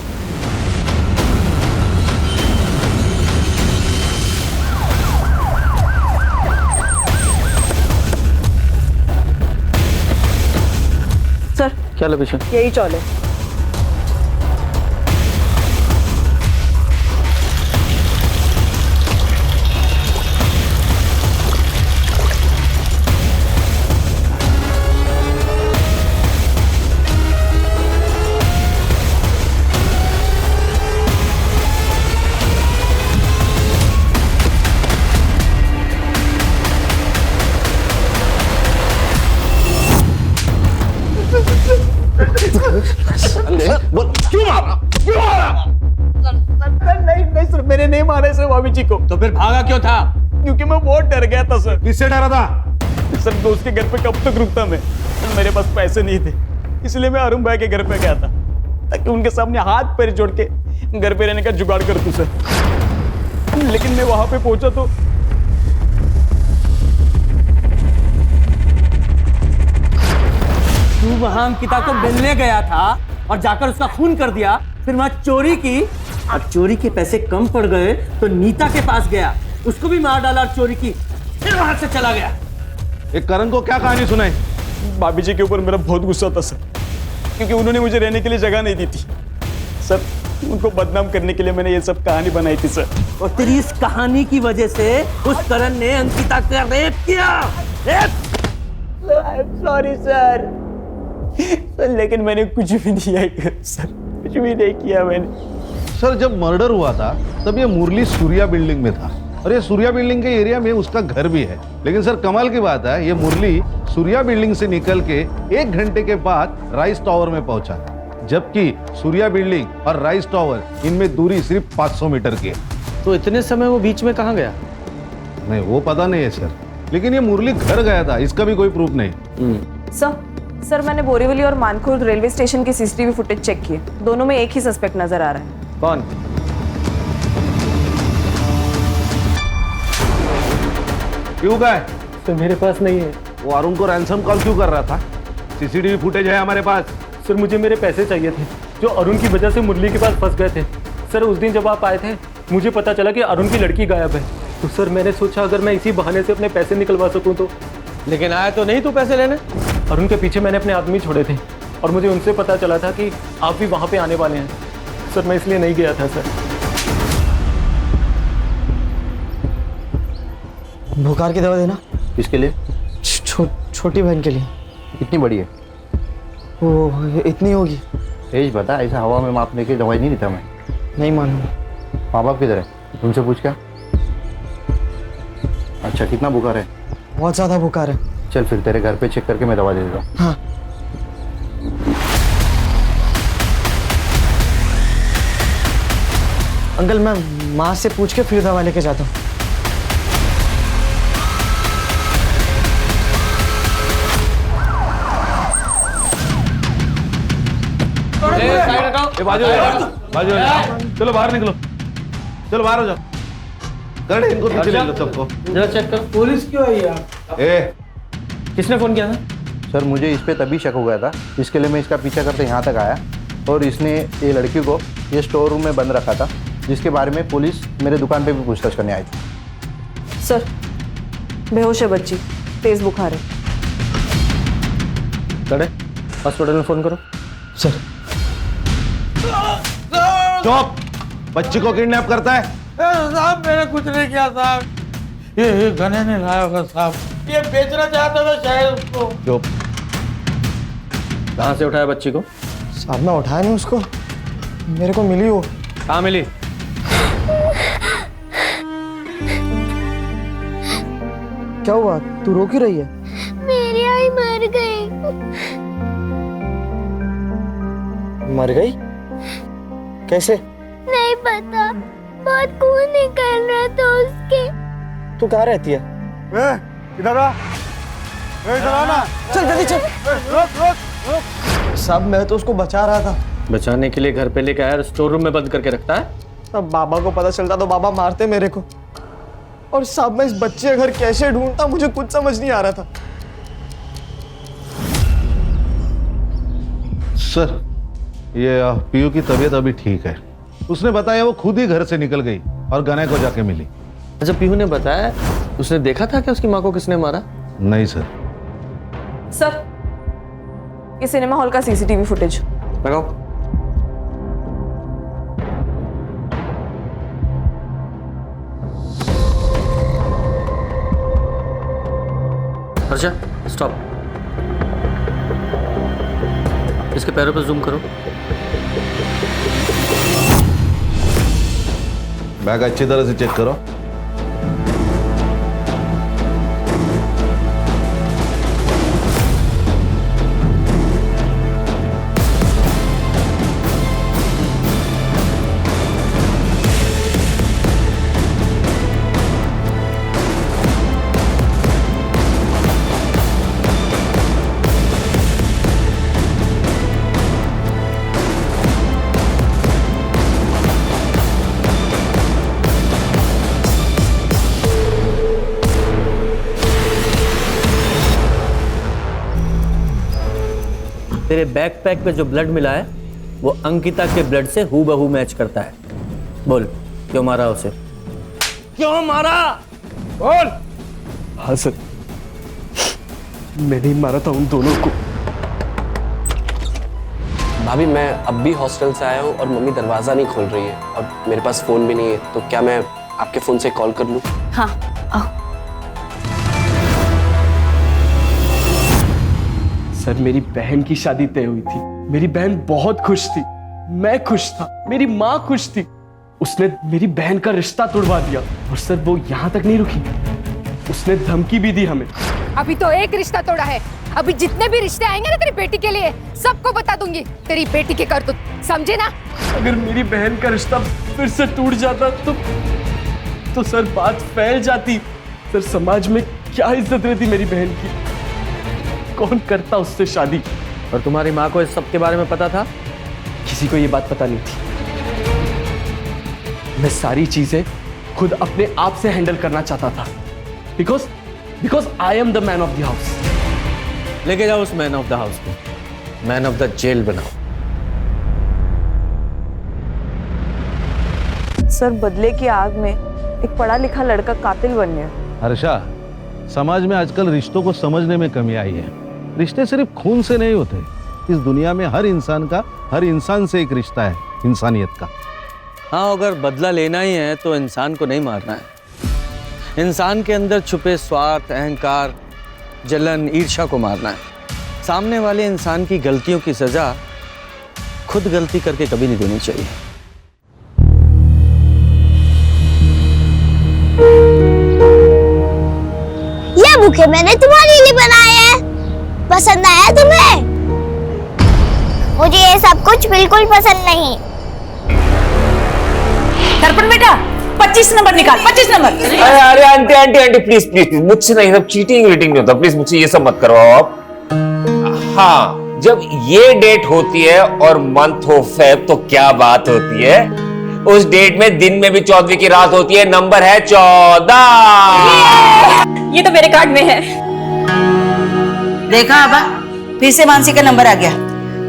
सर क्या लोकेशन? यही चौल है। क्यों मारा? क्यों मारा? नहीं सर, मैंने नहीं मारा सर भाभी जी को। तो फिर भागा क्यों था? क्योंकि मैं बहुत डर गया था सर। किससे डरा था? सर दोस्त के घर पे कब तक रुकता मैं? मेरे पास पैसे नहीं थे, इसलिए मैं अरुण भाई के घर पे गया था ताकि उनके सामने हाथ पैर जोड़ के घर पे रहने का जुगाड़ कर दूं सर। लेकिन मैं वहां पे पहुंचा तो तू वहां अंकिता को मिलने गया था और जाकर उसका खून कर दिया, फिर वहां चोरी की और चोरी के पैसे कम पड़ गए तो नीता के पास गया, उसको भी मार डाला और चोरी की, फिर वहां से चला गया। एक करण को क्या कहानी सुनाई? भाभी जी के ऊपर मेरा बहुत गुस्सा था सर, क्योंकि उन्होंने मुझे रहने के लिए जगह नहीं दी थी सर। उनको बदनाम करने के लिए मैंने ये सब कहानी बनाई थी सर। और तेरी इस कहानी की वजह से उस करण ने अंकिता का रेप किया। सॉरी सर, लेकिन मैंने कुछ भी नहीं किया सर, कुछ भी नहीं किया मैंने। सर जब मर्डर हुआ था तब ये मुरली सूर्या बिल्डिंग में था और ये सूर्या बिल्डिंग के एरिया में उसका घर भी है। लेकिन सर कमाल की बात है, ये मुरली सूर्या बिल्डिंग से निकल के 1 घंटे के बाद राइस टावर में पहुंचा, जबकि सूर्या बिल्डिंग और राइस टावर इनमें दूरी सिर्फ 500 मीटर की है। तो इतने समय वो बीच में कहाँ गया? नहीं वो पता नहीं है सर, लेकिन ये मुरली घर गया था, इसका भी कोई प्रूफ नहीं। सर मैंने बोरीवली और मानखुर्द रेलवे स्टेशन की सीसीटीवी फुटेज चेक किए, दोनों में एक ही सस्पेक्ट नजर आ रहा है। कौन? क्यों गए? सर मेरे पास नहीं है। वो अरुण को रैंसम कॉल क्यों कर रहा था? सीसीटीवी फुटेज है हमारे पास। सर मुझे मेरे पैसे चाहिए थे जो अरुण की वजह से मुरली के पास फंस गए थे। सर उस दिन जब आप आए थे मुझे पता चला कि अरुण की लड़की गायब है, तो सर मैंने सोचा अगर मैं इसी बहाने से अपने पैसे निकलवा सकूं तो। लेकिन आया तो नहीं तू पैसे लेने? अरुण के पीछे मैंने अपने आदमी छोड़े थे और मुझे उनसे पता चला था कि आप भी वहाँ पे आने वाले हैं। सर मैं इसलिए नहीं गया था सर। बुखार की दवा देना। किसके लिए? छोटी बहन के लिए। कितनी बड़ी है? वो इतनी होगी। एज बता, ऐसा हवा में मापने की दवाई नहीं देता मैं। नहीं मालूम। माँ बाप किधर है? तुमसे पूछ क्या? अच्छा कितना बुखार है? बहुत ज़्यादा बुखार है। चल फिर तेरे घर पे चेक करके मैं दवा दे देता हूँ। हाँ। अंकल मैं माँ से पूछ के फिर दवा लेके जाता हूँ। बाजू चलो बाहर निकलो, चलो बाहर हो जाओ। कर इनको पीछे ले लो सबको। जरा चेक कर। पुलिस क्यों आई यार? ए किसने फोन किया था? सर मुझे इस पे तभी शक हो गया था, इसके लिए मैं इसका पीछा करते यहाँ तक आया और इसने ये लड़की को ये स्टोर रूम में बंद रखा था, जिसके बारे में पुलिस मेरे दुकान पे भी पूछताछ करने आई थी। सर बेहोश है बच्ची, तेज बुखार है। कड़े हॉस्पिटल में फोन करो। सर चुप, बच्ची को किडनैप करता है? साहब मैंने कुछ नहीं किया साहब, ये गने ने लाया होगा साहब, ये बेचना चाहता था शायद उसको। चुप। कहाँ से उठाया बच्ची को? साहब मैं उठाया नहीं उसको, मेरे को मिली वो। कहाँ मिली? क्या हुआ, तू रो क्यों रही है? मेरी आई मर गई। मर गई? कैसे? नहीं पता, बहुत खून निकल रहा था उसके। तू कहाँ रहती है? इधर आ, इधर आ ना। चल जल्दी चल। साहब मैं तो उसको बचा रहा था। बचाने के लिए घर पे लेके आया, स्टोर रूम में बंद करके रखता है। अब बाबा को पता चलता तो बाबा मारते मेरे को। और साहब मैं इस बच्चे का घर कैसे ढूंढता, मुझे कुछ समझ नहीं आ रहा था। सर, ये पीयू की तबीयत अभी ठीक है। उसने बताया वो खुद ही घर से निकल गई और गने को जाके मिली। अच्छा, पीहू ने बताया उसने देखा था कि उसकी माँ को किसने मारा? नहीं सर। सर, ये सिनेमा हॉल का सीसीटीवी फुटेज लगाओ। हर्षा, स्टॉप। इसके पैरों पर जूम करो। बैग अच्छी तरह से चेक करो। तेरे बैकपैक पे जो ब्लड मिला है वो अंकिता के ब्लड से हूबहू मैच करता है। बोल, क्यों मारा उसे? क्यों मारा? बोल। हाँ सर, मैंने ही मारा था उन दोनों को। भाभी मैं अब भी हॉस्टल से आया हूँ और मम्मी दरवाजा नहीं खोल रही है और मेरे पास फोन भी नहीं है, तो क्या मैं आपके फोन से कॉल कर लूँ? हाँ आओ। सर मेरी बहन की शादी तय हुई थी। मेरी बहन बहुत खुश थी, मैं खुश था, मेरी माँ खुश थी। उसने मेरी बहन का रिश्ता तोड़वा दिया और सर वो यहाँ तक नहीं रुकी, उसने धमकी भी दी हमें। अभी तो एक रिश्ता तोड़ा है, अभी जितने भी रिश्ते आएंगे ना तेरी बेटी के लिए सबको बता दूंगी तेरी बेटी की करतूत, समझे ना? अगर मेरी बहन का रिश्ता फिर से टूट जाता तो सर बात फैल जाती। सर समाज में क्या इज्जत रहती मेरी बहन की, कौन करता उससे शादी? और तुम्हारी माँ को इस सब के बारे में पता था? किसी को ये बात पता नहीं थी। मैं सारी चीजें खुद अपने आप से हैंडल करना चाहता था, because I am the man of the house. लेके जाओ उस मैन ऑफ द हाउस को, मैन ऑफ द जेल बनाओ। सर, बदले की आग में एक पढ़ा लिखा लड़का कातिल बन गया। हर्षा, समाज में आजकल रिश्तों को समझने में कमी आई है। रिश्ते सिर्फ खून से नहीं होते। इस दुनिया में हर इंसान से एक रिश्ता है, इंसानियत का। हाँ, अगर बदला लेना ही है तो इंसान को नहीं मारना है। इंसान के अंदर छुपे स्वार्थ, अहंकार, जलन, ईर्ष्या को मारना है। सामने वाले इंसान की गलतियों की सजा खुद गलती करके कभी नहीं देनी चाहिए। ये बुके मैंने तुम्हारे लिए बनाए हैं, पसंद आया तुम्हें? मुझे ये सब कुछ बिल्कुल पसंद नहीं। दर्पण बेटा 25 नंबर निकाल, 25 नंबर। अरे अरे aunty aunty aunty please please please, मुझसे नहीं, सब चीटिंग वीटिंग नहीं होता, प्लीज मुझसे ये सब मत करवाओ आप। हाँ, जब ये डेट होती है और मंथ हो फेब तो क्या बात होती है। उस डेट में दिन में भी 14वीं की रात होती है, नंबर है 14। ये तो मेरे कार्ड में है। देखा आबा, फिर से मानसी का नंबर आ गया।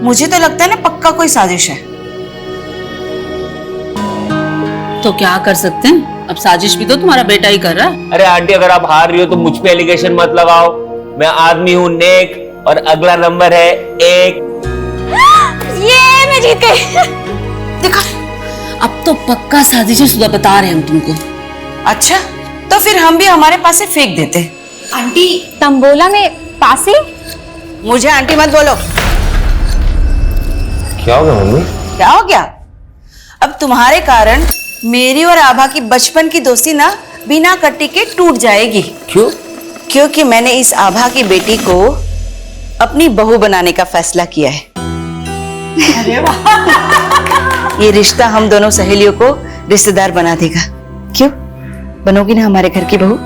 मुझे तो लगता है ना पक्का कोई साजिश है। तो क्या कर सकते हैं, अब साजिश भी तो तुम्हारा बेटा ही कर रहा है। अरे आंटी, अगर आप हार रही हो तो मुझ पे एलिगेशन मत लगाओ। मैं आदमी हूँ नेक और अगला नंबर है 1। ये मैं जीत गई। देखा, अब तो पक्का साजिश शुदा बता रहे हैं हम तुमको। अच्छा, तो फिर हम भी हमारे पास से फेंक देते। आंटी तंबोला में पासे? मुझे आंटी मत बोलो। क्या हो गया मम्मी? क्या हो गया? अब तुम्हारे कारण मेरी और आभा की बचपन की दोस्ती ना बिना कट्टी के टूट जाएगी। क्यों? क्योंकि मैंने इस आभा की बेटी को अपनी बहू बनाने का फैसला किया है। अरे वाह। ये रिश्ता हम दोनों सहेलियों को रिश्तेदार बना देगा। क्यों, बनोगी ना हमारे घर की बहू?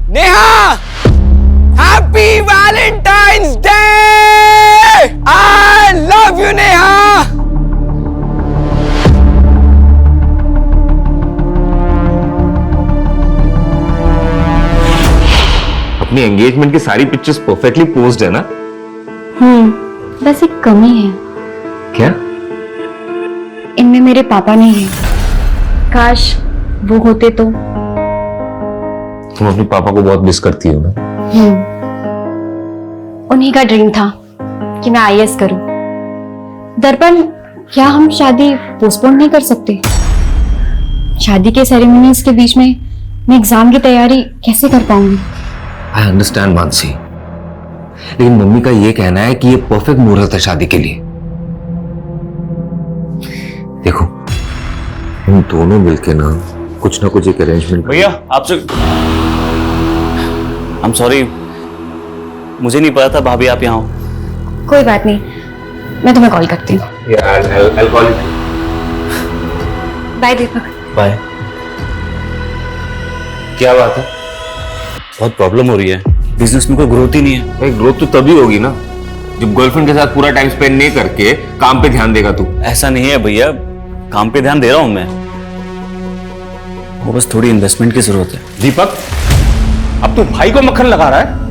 Neha, happy Valentine's day! I love you Neha. अपनी एंगेजमेंट की सारी पिक्चर्स परफेक्टली पोज्ड है ना? बस एक कमी है, क्या? इनमें मेरे पापा नहीं है। काश वो होते तो। तुम अपने पापा को बहुत मिस करती हो ना? उन्हीं का ड्रीम था कि मैं आईएएस करूं। दर्पण, क्या हम शादी पोस्टपोन नहीं कर सकते? शादी के सेरेमनीज के बीच में मैं एग्जाम की तैयारी कैसे कर पाऊंगी? आई अंडरस्टैंड मानसी, लेकिन मम्मी का ये कहना है कि ये परफेक्ट मुहूर्त है शादी के लिए। देखो, हम दोनों मिलके ना कुछ एक अरेंजमेंट। भैया आपसे आई एम सॉरी, मुझे नहीं पता था भाभी आप यहाँ हो। कोई बात नहीं, मैं तुम्हें कॉल करती हूँ। बाय दीपक। बाय। क्या बात है? बहुत प्रॉब्लम हो रही है, बिजनेस में कोई ग्रोथ ही नहीं है। भाई ग्रोथ तो तभी होगी ना जब गर्लफ्रेंड के साथ पूरा टाइम स्पेंड नहीं करके काम पे ध्यान देगा तू। ऐसा नहीं है भैया, काम पे ध्यान दे रहा हूं मैं, वो बस थोड़ी इन्वेस्टमेंट की जरूरत है। दीपक, अब तू भाई को मक्खन लगा रहा है?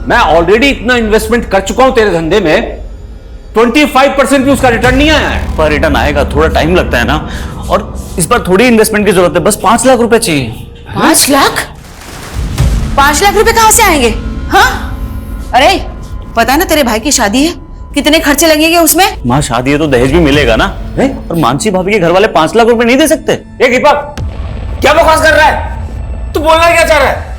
मैं ऑलरेडी इतना इन्वेस्टमेंट कर चुका हूं तेरे धंधे में, 25% भी उसका रिटर्न नहीं आया है। पर रिटर्न आएगा, थोड़ा टाइम लगता है ना, और इस बार थोड़ी इन्वेस्टमेंट की जरूरत है, बस 5 लाख रुपए चाहिए। 5 लाख? 5 लाख रुपए कहां से आएंगे? हाँ, अरे पता है ना तेरे भाई की शादी है, कितने खर्चे लगेंगे उसमें? माँ शादी है तो दहेज भी मिलेगा ना, और मानसी भाभी के घर वाले 5 लाख रुपए नहीं दे सकते। ये दीपक क्या बकवास कर रहा है? तू बोलना क्या चाह रहा है?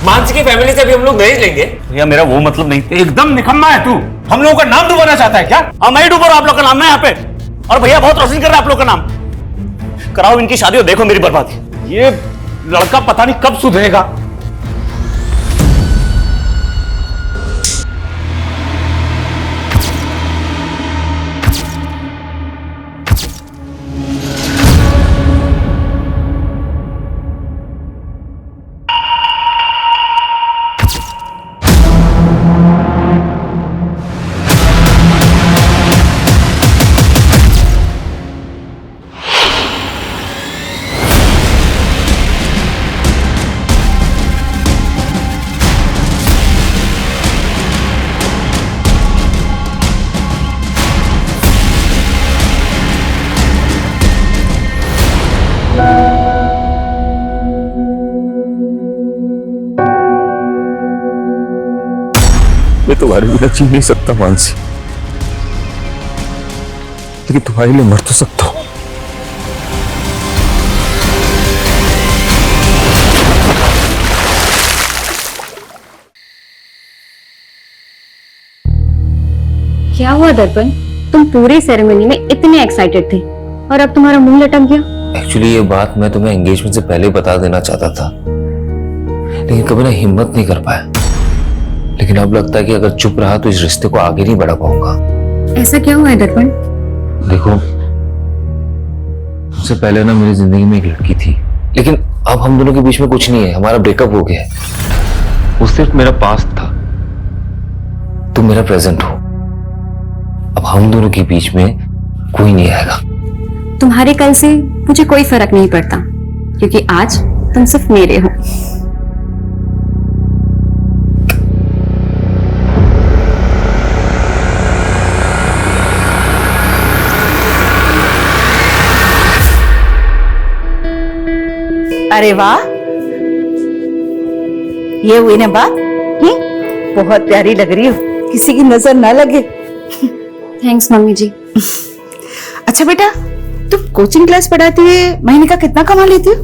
मानसी की फैमिली से भी हम लोग दहेज लेंगे? भैया मेरा वो मतलब नहीं। एकदम निकम्मा है तू, हम लोगों का नाम डुबाना चाहता है क्या? हाँ मैं ही डूब रहा हूं आप लोग का नाम ना यहाँ पे, और भैया बहुत रोशन कर रहा है आप लोग का नाम। कराओ इनकी शादी और देखो मेरी बर्बादी। ये लड़का पता नहीं कब सुधरेगा। मैं तुम्हारे बिना जी नहीं सकता मानसी, लेकिन तुम्हारे लिए मर तो सकता हूं। क्या हुआ दर्पण, तुम पूरे सेरेमनी में इतने एक्साइटेड थे और अब तुम्हारा मुंह लटक गया। एक्चुअली ये बात मैं तुम्हें एंगेजमेंट से पहले बता देना चाहता था, लेकिन कभी ना हिम्मत नहीं कर पाया। लेकिन अब लगता है कि अगर चुप रहा तो इस रिश्ते को आगे नहीं बढ़ा पाऊंगा। ऐसा क्या हुआ है दर्पण? देखो, उससे पहले ना मेरी जिंदगी में एक लड़की थी, लेकिन अब हम दोनों के बीच में कुछ नहीं है, हमारा ब्रेकअप हो गया है। वो सिर्फ मेरा पास्ट था, तुम मेरा प्रेजेंट हो। अब हम दोनों के बीच में कोई नहीं आएगा। तुम्हारे कल से मुझे कोई फर्क नहीं पड़ता, क्योंकि आज तुम सिर्फ मेरे हो। अरे वाह, ये हुई ना बात। बहुत प्यारी लग रही हो, किसी की नजर ना लगे। थैंक्स मम्मी जी। अच्छा बेटा, तुम कोचिंग क्लास पढ़ाती है, महीने का कितना कमा लेती हो?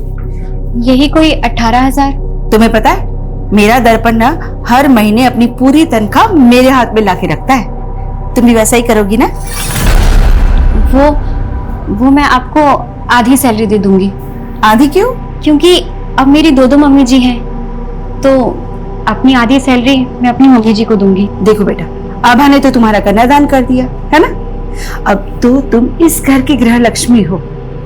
यही कोई 18,000। तुम्हें पता है, मेरा दर्पण ना हर महीने अपनी पूरी तनख्वाह मेरे हाथ में लाके रखता है। तुम भी वैसा ही करोगी ना? वो मैं आपको आधी सैलरी दे दूंगी। आधी क्यों? क्योंकि अब मेरी 2 मम्मी जी हैं, तो अपनी आधी सैलरी मैं अपनी मम्मी जी को दूंगी। देखो बेटा, आभा ने तो तुम्हारा कन्यादान कर दिया है ना, अब तो तुम इस घर की गृह लक्ष्मी हो,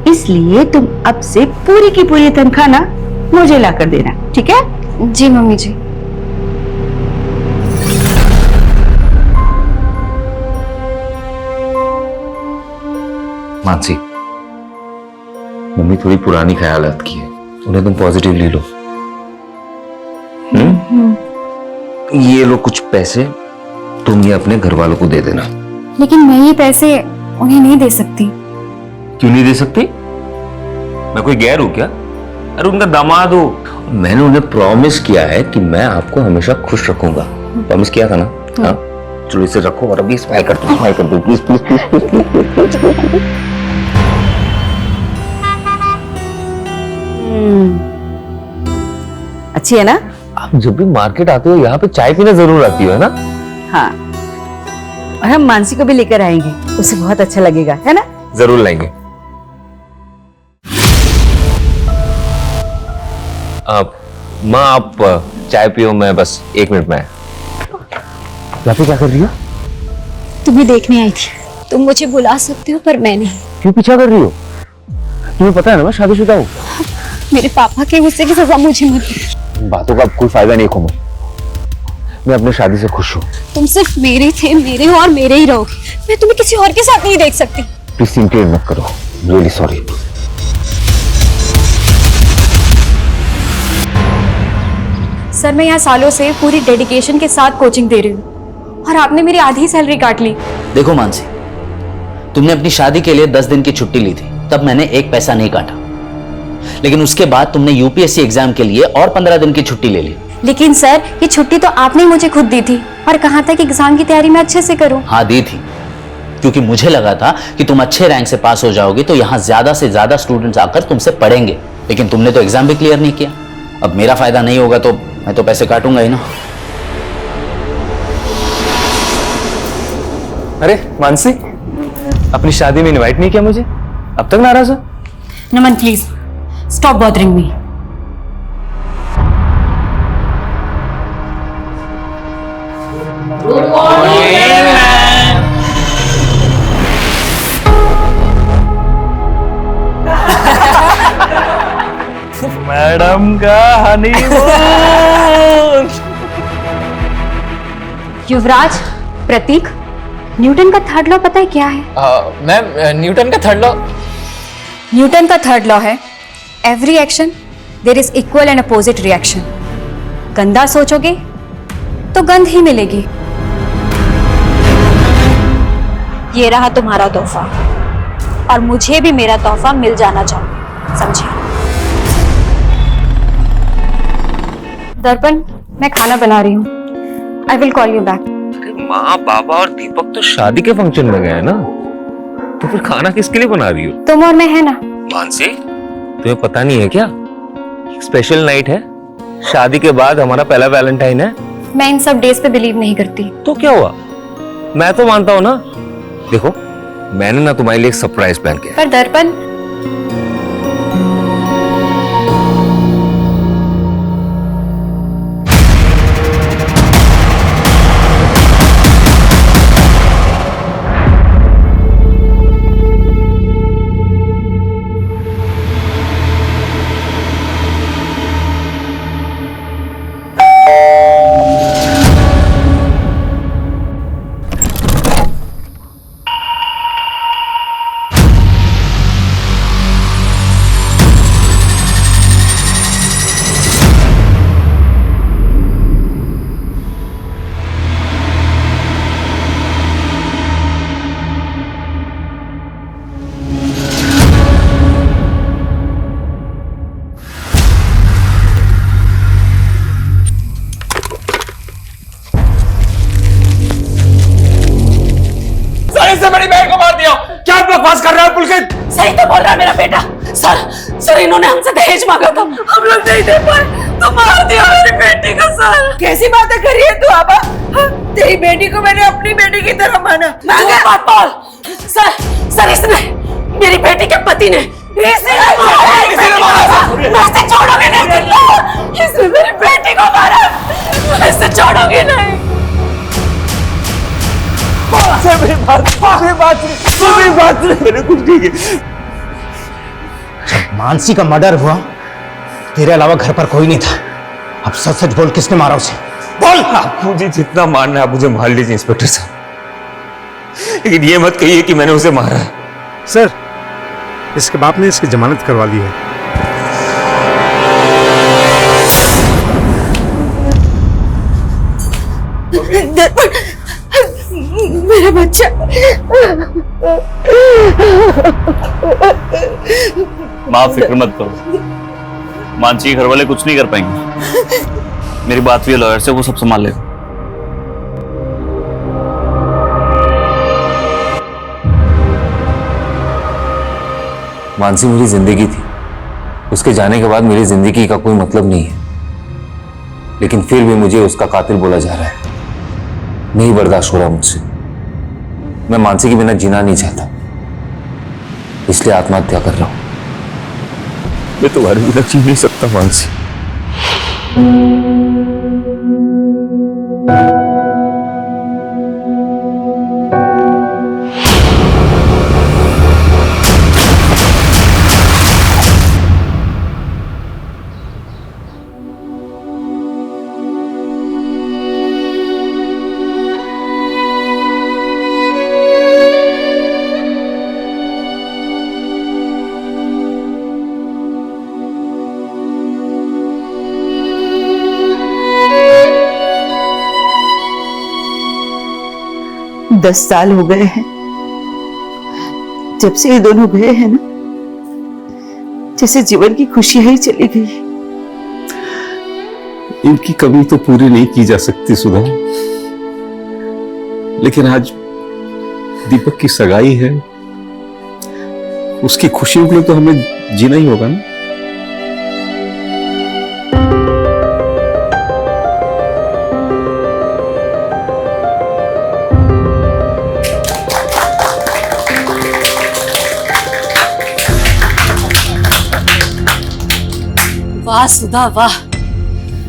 इसलिए तुम अब से पूरी की पूरी तनख्वाह ना मुझे ला कर देना, ठीक है? जी मम्मी जी। मानसी, मम्मी थोड़ी पुरानी ख्यालात की है, उन्हें तुम पॉजिटिवली लो। ये लो कुछ पैसे, तुम ये अपने घर वालों को दे देना। लेकिन मैं ये पैसे उन्हें नहीं दे सकती। क्यों नहीं दे सकती? मैं कोई गैर हूं क्या? अरे उनका दामाद हो। मैंने उन्हें प्रॉमिस किया है कि मैं आपको हमेशा खुश रखूंगा। प्रॉमिस किया था ना? हाँ, चलो इसे रखो और अभी स्माइल कर दो प्लीज प्लीज प्लीज प्लीज। अच्छी है ना? आप जब भी मार्केट आते हो यहाँ पे चाय पीने जरूर आती हो, है ना? हाँ, और हम मानसी को भी लेकर आएंगे, उसे बहुत अच्छा लगेगा, है ना? जरूर लाएंगे। माँ आप चाय पियो, मैं बस 1 मिनट में आया। यहाँ पे क्या कर रही हो? तुम्हें देखने आई थी। तुम मुझे बुला सकते हो पर मैं नहीं। क्यों पीछा कर रही हो? तुम्हें पता है ना मैं शादीशुदा हूँ। मेरे पापा के गुस्से की सजा मुझे मत दो। बातों का अब कोई फायदा नहीं कोमल, मैं अपनी शादी से खुश हूँ। तुम सिर्फ मेरे थे, मेरे हो और मेरे ही रहोगे। मैं तुम्हें किसी और के साथ नहीं देख सकती। प्लीज सिंपली मत करो, रियली सॉरी। सर मैं यहाँ सालों से पूरी डेडिकेशन के साथ कोचिंग दे रही हूँ और आपने मेरी आधी सैलरी काट ली। देखो मानसी, तुमने अपनी शादी के लिए 10 दिन की छुट्टी ली थी, तब मैंने 1 पैसा नहीं काटा, लेकिन उसके बाद तुमने यूपीएससी एग्जाम के लिए और 15 दिन की छुट्टी ले ली। लेकिन सर ये छुट्टी तो आपने मुझे खुद दी थी और कहा था कि एग्जाम की तैयारी मैं अच्छे से करूं। हाँ दी थी, क्योंकि मुझे लगा था कि तुम अच्छे रैंक से पास हो जाओगी तो यहाँ ज्यादा से ज्यादा स्टूडेंट्स आकर तुमसे पढ़ेंगे, लेकिन तुमने तो एग्जाम भी क्लियर नहीं किया। अब मेरा फायदा नहीं होगा तो मैं तो पैसे काटूंगा ही ना। अरे मानसी, अपनी शादी में इनवाइट नहीं किया मुझे, अब तक नाराज हो? Naman please stop bothering me. Good morning madam का हनीमून। युवराज, प्रतीक, न्यूटन का थर्ड लॉ पता है क्या है? मैम, न्यूटन का थर्ड लॉ? न्यूटन का थर्ड लॉ है every action there is equal and opposite reaction. गंदा सोचोगे तो गंध ही मिलेगी। ये रहा तुम्हारा तोहफा और मुझे भी मेरा तोहफा मिल जाना चाहिए, समझे? दर्पण, मैं खाना बना रही हूँ। I will call you back. माँ, बाबा और दीपक तो शादी के फंक्शन में गए ना, तो फिर खाना किसके लिए बना रही हो? तुम और मैं है ना। मानसी, तुम्हें पता नहीं है क्या? स्पेशल नाइट है, शादी के बाद हमारा पहला वैलेंटाइन है। मैं इन सब डेज पे बिलीव नहीं करती। तो क्या हुआ, मैं तो मानता हूँ ना। देखो, मैंने ना तुम्हारे लिए एक सरप्राइज प्लान किया। पर दर्पण, बकवास कर रहा है पुलकित? सही तो बोल रहा है मेरा बेटा। सर इन्होंने हमसे दहेज मांगा था, हम लोग नहीं दे पाए तो मार दिया मेरी बेटी को। सर कैसी बातें कर रही है तू आबा? तेरी बेटी को मैंने अपनी बेटी की तरह माना। सर इसने, मेरी बेटी के पति ने इसे छोड़ोगे नहीं, इसने मेरी बेटी को मारा, इसे छोड़ोगे नहीं। मैंने कुछ नहीं किया। जब मानसी का मर्डर हुआ तेरे अलावा घर पर कोई नहीं था। अब सच सच बोल, किसने मारा उसे? बोल। आप मुझे जितना मारना है आप मुझे मार लीजिए इंस्पेक्टर साहब, लेकिन ये मत कहिए कि मैंने उसे मारा है। सर, इसके बाप ने इसकी जमानत करवा ली है। मेरा बच्चा। माँ फिक्र मत करो, मानसी के घर वाले कुछ नहीं कर पाएंगे। मेरी बात हुई है लॉयर से, वो सब संभाल लेगा। मानसी मेरी जिंदगी थी, उसके जाने के बाद मेरी जिंदगी का कोई मतलब नहीं है, लेकिन फिर भी मुझे उसका कातिल बोला जा रहा है। नहीं बर्दाश्त हो रहा मुझसे। मैं मानसी के बिना जीना नहीं चाहता, इसलिए आत्महत्या कर रहा हूं। मैं तुम्हारे बिना जी नहीं सकता मानसी। 10 साल हो गए हैं जब से ये दोनों गए हैं ना, जैसे जीवन की खुशियां ही चली गई। इनकी कमी तो पूरी नहीं की जा सकती सुधा, लेकिन आज दीपक की सगाई है, उसकी खुशियों के लिए तो हमें जीना ही होगा ना। वाह सुधा वाह,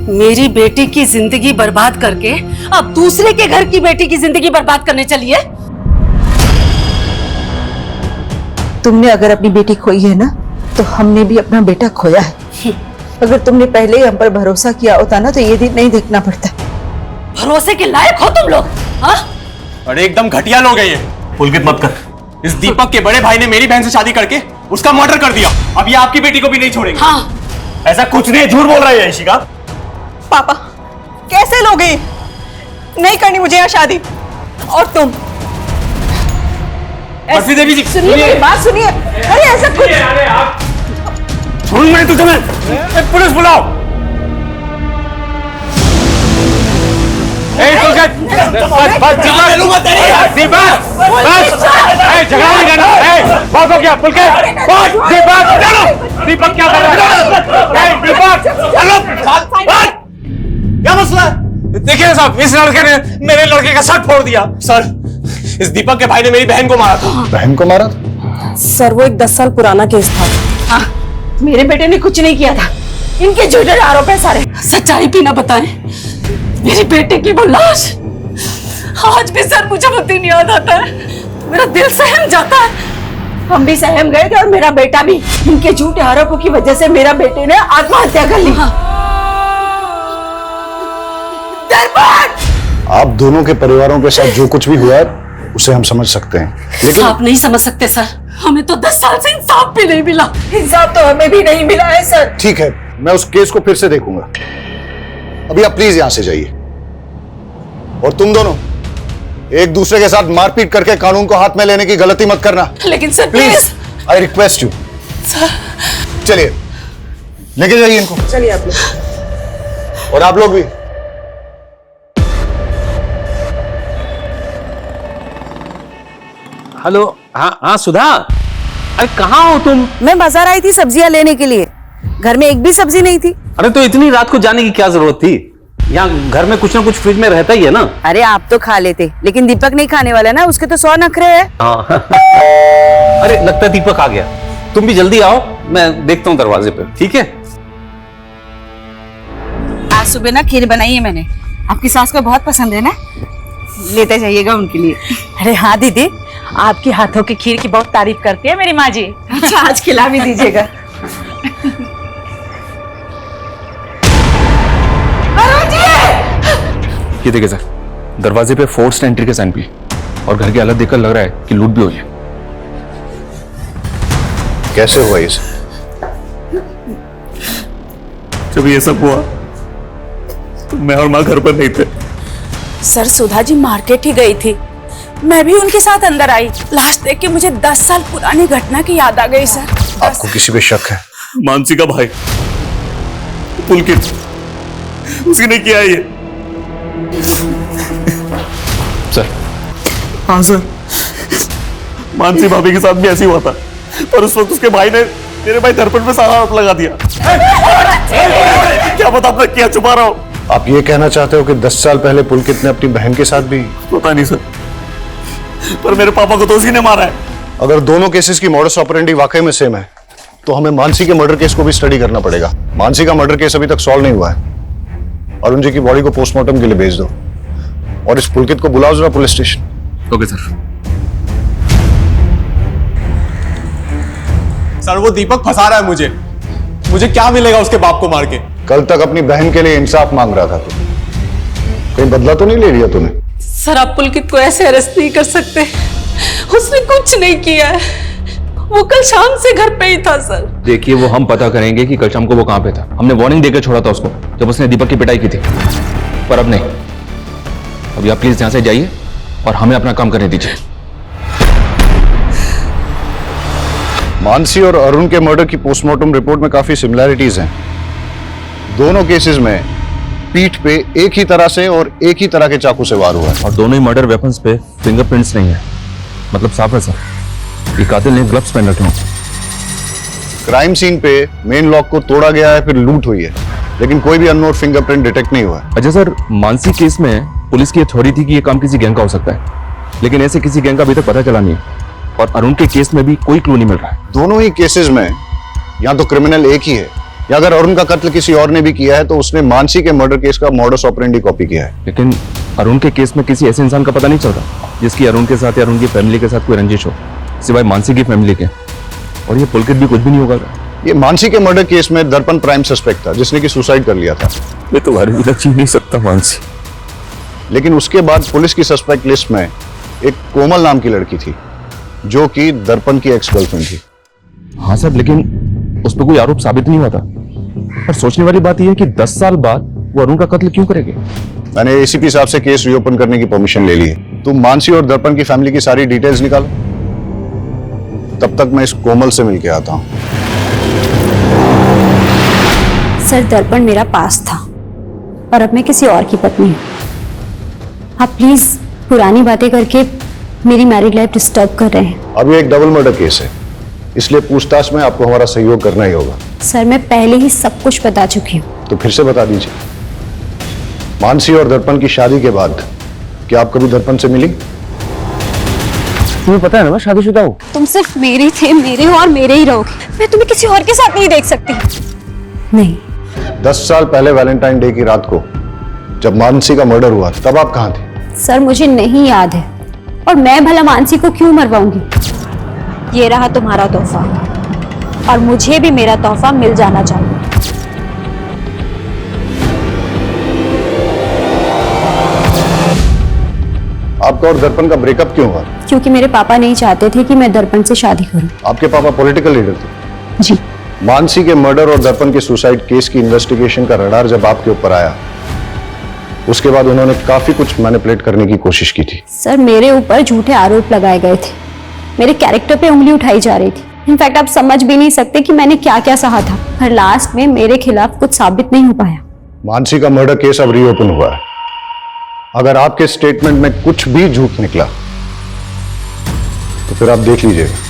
मेरी बेटी की जिंदगी बर्बाद करके अब दूसरे के घर की बेटी की जिंदगी बर्बाद करने चली है। तुमने अगर अपनी बेटी खोई है ना, तो हमने भी अपना बेटा खोया है। अगर तुमने पहले ही हम पर भरोसा किया होता ना, तो ये दिन नहीं देखना पड़ता। भरोसे के लायक हो तुम लोग, हाँ? अरे एकदम घटिया लोग हैं ये। पुलकित मत कर, इस दीपक के बड़े भाई ने मेरी बहन से शादी करके उसका मर्डर कर दिया। अब ये आपकी बेटी को भी नहीं छोड़ेंगे। हाँ। ऐसा कुछ नहीं, झूठ बोल रहा है यशिका। पापा कैसे लोगे? नहीं करनी मुझे यहाँ शादी। और तुम बर्फी देवी जी सुनिए, मेरी बात सुनिए। अरे ऐसा कुछ छोड़ मैं तुझे, मैं पुलिस बुलाओ। दीपक क्या कर रहा है? दीपक क्या मसला है? देखिए साहब, इस लड़के ने मेरे लड़के का शर्ट फोड़ दिया। सर, इस दीपक के भाई ने मेरी बहन को मारा था। बहन को मारा? सर वो एक 10 साल पुराना केस था। हाँ, मेरे बेटे ने कुछ नहीं किया था। इनके झूठे आरोप है सारे। सच्चाई भी ना बताएं, मेरी बेटे की वो लाश आज भी सर मुझे वो दिन याद आता है। मेरा दिल सहम जाता है। हम भी सहम गए थे और मेरा बेटा भी। इनके झूठे आरोपों की वजह से मेरा बेटे ने आत्महत्या कर ली। आप दोनों के परिवारों के साथ जो कुछ भी हुआ है उसे हम समझ सकते हैं, लेकिन आप नहीं समझ सकते सर। हमें तो 10 साल से इंसाफ भी नहीं मिला। इंसाफ तो हमें भी नहीं मिला है सर। ठीक है, मैं उस केस को फिर से देखूंगा। अभी आप प्लीज यहां से जाइए। और तुम दोनों एक दूसरे के साथ मारपीट करके कानून को हाथ में लेने की गलती मत करना। लेकिन sir please, I request you. चलिए लेके जाइए इनको। चलिए आप लोग। और आप लोग भी। हेलो। हाँ हाँ सुधा, अरे कहाँ हो तुम? मैं बाजार आई थी सब्जियां लेने के लिए, घर में एक भी सब्जी नहीं थी। अरे तो इतनी रात को जाने की क्या जरूरत थी? यहाँ घर में कुछ ना कुछ फ्रिज में रहता ही है ना। अरे आप तो खा लेते, लेकिन दीपक नहीं खाने वाला ना, उसके तो 100 नखरे हैं। हाँ। अरे लगता है दीपक आ गया। तुम भी जल्दी आओ, मैं देखता हूँ दरवाजे पे, ठीक है? आज सुबह ना खीर बनाई है मैंने, आपकी सास को बहुत पसंद है ना, लेते जाइएगा उनके लिए। अरे हाँ दीदी, आपके हाथों की खीर की बहुत तारीफ करती है मेरी माँ जी। अच्छा, आज खिला भी दीजिएगा। ये देखिए सर, दरवाजे पे फोर्स्ड एंट्री के साइन भी, और घर की हालत देखकर लग रहा है कि लूट भी हुई है। कैसे हुआ ये सब? जब ये सब हुआ तो मैं और माँ घर पर नहीं थे। सर सुधा जी मार्केट ही गई थी, मैं भी उनके साथ अंदर आई। लास्ट देख के मुझे 10 साल पुरानी घटना की याद आ गई सर। आपको किसी पे शक है? मानसी का भाई पुलकित, उसने किया ये। सर? हाँ सर, मानसी भाभी के साथ भी ऐसे ही हुआ था, और उस वक्त उसके भाई ने मेरे भाई दर्पण पे सारा आरोप लगा दिया। क्या पता आपने क्या छुपा रहा हो? आप ये कहना चाहते हो कि 10 साल पहले पुलकित ने अपनी बहन के साथ भी? पता नहीं सर, पर मेरे पापा को तो उसी ने मारा है। अगर दोनों केसेस की मॉडस ऑपरेंडी वाकई में सेम है, तो हमें मानसी के मर्डर केस को भी स्टडी करना पड़ेगा। मानसी का मर्डर केस अभी तक सॉल्व नहीं हुआ है। अरुण जी की बॉडी को पोस्टमार्टम के लिए भेज दो, और इस पुलकित को बुलाओ जरा police station. Okay sir. Sir वो दीपक फंसा रहा है मुझे क्या मिलेगा उसके बाप को मार के? कल तक अपनी बहन के लिए इंसाफ मांग रहा था तू, कहीं बदला तो नहीं ले लिया तूने? सर आप पुलकित को ऐसे अरेस्ट नहीं कर सकते, उसने कुछ नहीं किया है, वो कल शाम से घर पे ही था सर। देखिए, वो हम पता करेंगे कि कल शाम को वो कहां पे था। हमने वार्निंग देकर छोड़ा था उसको जब उसने दीपक की पिटाई की थी, पर अब नहीं। अभी आप प्लीज यहां से जाइए और हमें अपना काम करने दीजिए। मानसी और अरुण के मर्डर की पोस्टमार्टम रिपोर्ट में काफी सिमिलैरिटीज हैं। दोनों केसेस में पीठ पे एक ही तरह से और एक ही तरह के चाकू से वार हुआ है, और दोनों ही मर्डर वेपन्स पे फिंगरप्रिंट्स नहीं है, मतलब साफ है सर। ये कातिल ने ग्लव्स पहन रखे हैं। क्राइम सीन पे मेन लॉक को तोड़ा गया है, फिर लूट हुई है, लेकिन कोई भी अननोन फिंगरप्रिंट डिटेक्ट नहीं हुआ है। अच्छा सर, मानसी केस में पुलिस की थ्योरी थी कि ये काम किसी गैंग का हो सकता है, लेकिन ऐसे किसी गैंग का अभी तक पता चला नहीं है। और अरुण के केस में भी कोई क्लू नहीं मिल रहा है। दोनों ही केसेस में या तो क्रिमिनल एक ही है, या अगर अरुण का कत्ल किसी और ने भी किया है तो उसने मानसी के मर्डर केस का मॉडस ऑपरेंडी कॉपी किया है। लेकिन अरुण के केस में किसी ऐसे इंसान का पता नहीं चलता जिसकी अरुण के साथ या अरुण की फैमिली के साथ कोई रंजिश हो, सिवाय मानसी की फैमिली के। और ये पुलकित भी कुछ भी नहीं होगा। ये मानसी के मर्डर केस में दर्पण प्राइम सस्पेक्ट था, जिसने कि सुसाइड कर लिया था। मैं तुम्हारी भी छीन नहीं सकता मानसी। लेकिन उसके बाद पुलिस की सस्पेक्ट लिस्ट में एक कोमल नाम की लड़की थी, जो कि दर्पण की एक्स गर्लफ्रेंड थी। हाँ सर, लेकिन उस पर कोई आरोप साबित नहीं हुआ था। पर सोचने वाली बात यह है कि 10 साल बाद वो अरुण का कत्ल क्यों करेंगे? मैंने एसीपी साहब से केस रीओपन करने की परमिशन ले ली है। तुम मानसी और दर्पण की फैमिली की सारी डिटेल्स निकालो, तब तक मैं इस कोमल से मिलके आता हूं। सर, दर्पण मेरा पास था और अब मैं किसी और की पत्नी हूँ। आप प्लीज पुरानी बातें करके मेरी मैरिड लाइफ डिस्टर्ब कर रहे हैं। अब ये एक डबल मर्डर केस है, इसलिए पूछताछ में आपको हमारा सहयोग करना ही होगा। सर, मैं पहले ही सब कुछ बता चुकी हूँ। तो फिर से बता दीजिए, मानसी और दर्पण की शादी के बाद क्या आप कभी दर्पण से मिली? तुम्हें पता है ना मैं शादीशुदा हूँ। तुम सिर्फ मेरे थे, मेरे हो और मेरे ही रहोगे। मैं तुम्हें किसी और के साथ नहीं देख सकती। नहीं। 10 साल पहले वैलेंटाइन डे की रात को जब मानसी का मर्डर हुआ, तब आप कहाँ थे? सर, मुझे नहीं याद है, और मैं भला मानसी को क्यों मरवाऊंगी। ये रहा तुम्हारा तोहफा, और मुझे भी मेरा तोहफा मिल जाना चाहिए। आपका और दर्पण का ब्रेकअप क्यों हुआ? क्योंकि मेरे पापा नहीं चाहते थे कि मैं दर्पण से शादी करूं। आपके पापा पॉलिटिकल लीडर थे? जी। मानसी के मर्डर और दर्पण के सुसाइड केस की इन्वेस्टिगेशन का रडार जब आपके ऊपर आया, उसके बाद उन्होंने काफी कुछ मैनिपुलेट करने की कोशिश की थी। सर, मेरे ऊपर झूठे आरोप लगाए गए थे, मेरे कैरेक्टर पे उंगली उठाई जा रही थी। इनफैक्ट आप समझ भी नहीं सकते कि मैंने क्या क्या सहा था, पर लास्ट में मेरे खिलाफ कुछ साबित नहीं हो पाया। मानसी का मर्डर केस अब रीओपन हुआ है। अगर आपके स्टेटमेंट में कुछ भी झूठ निकला तो फिर आप देख लीजिएगा।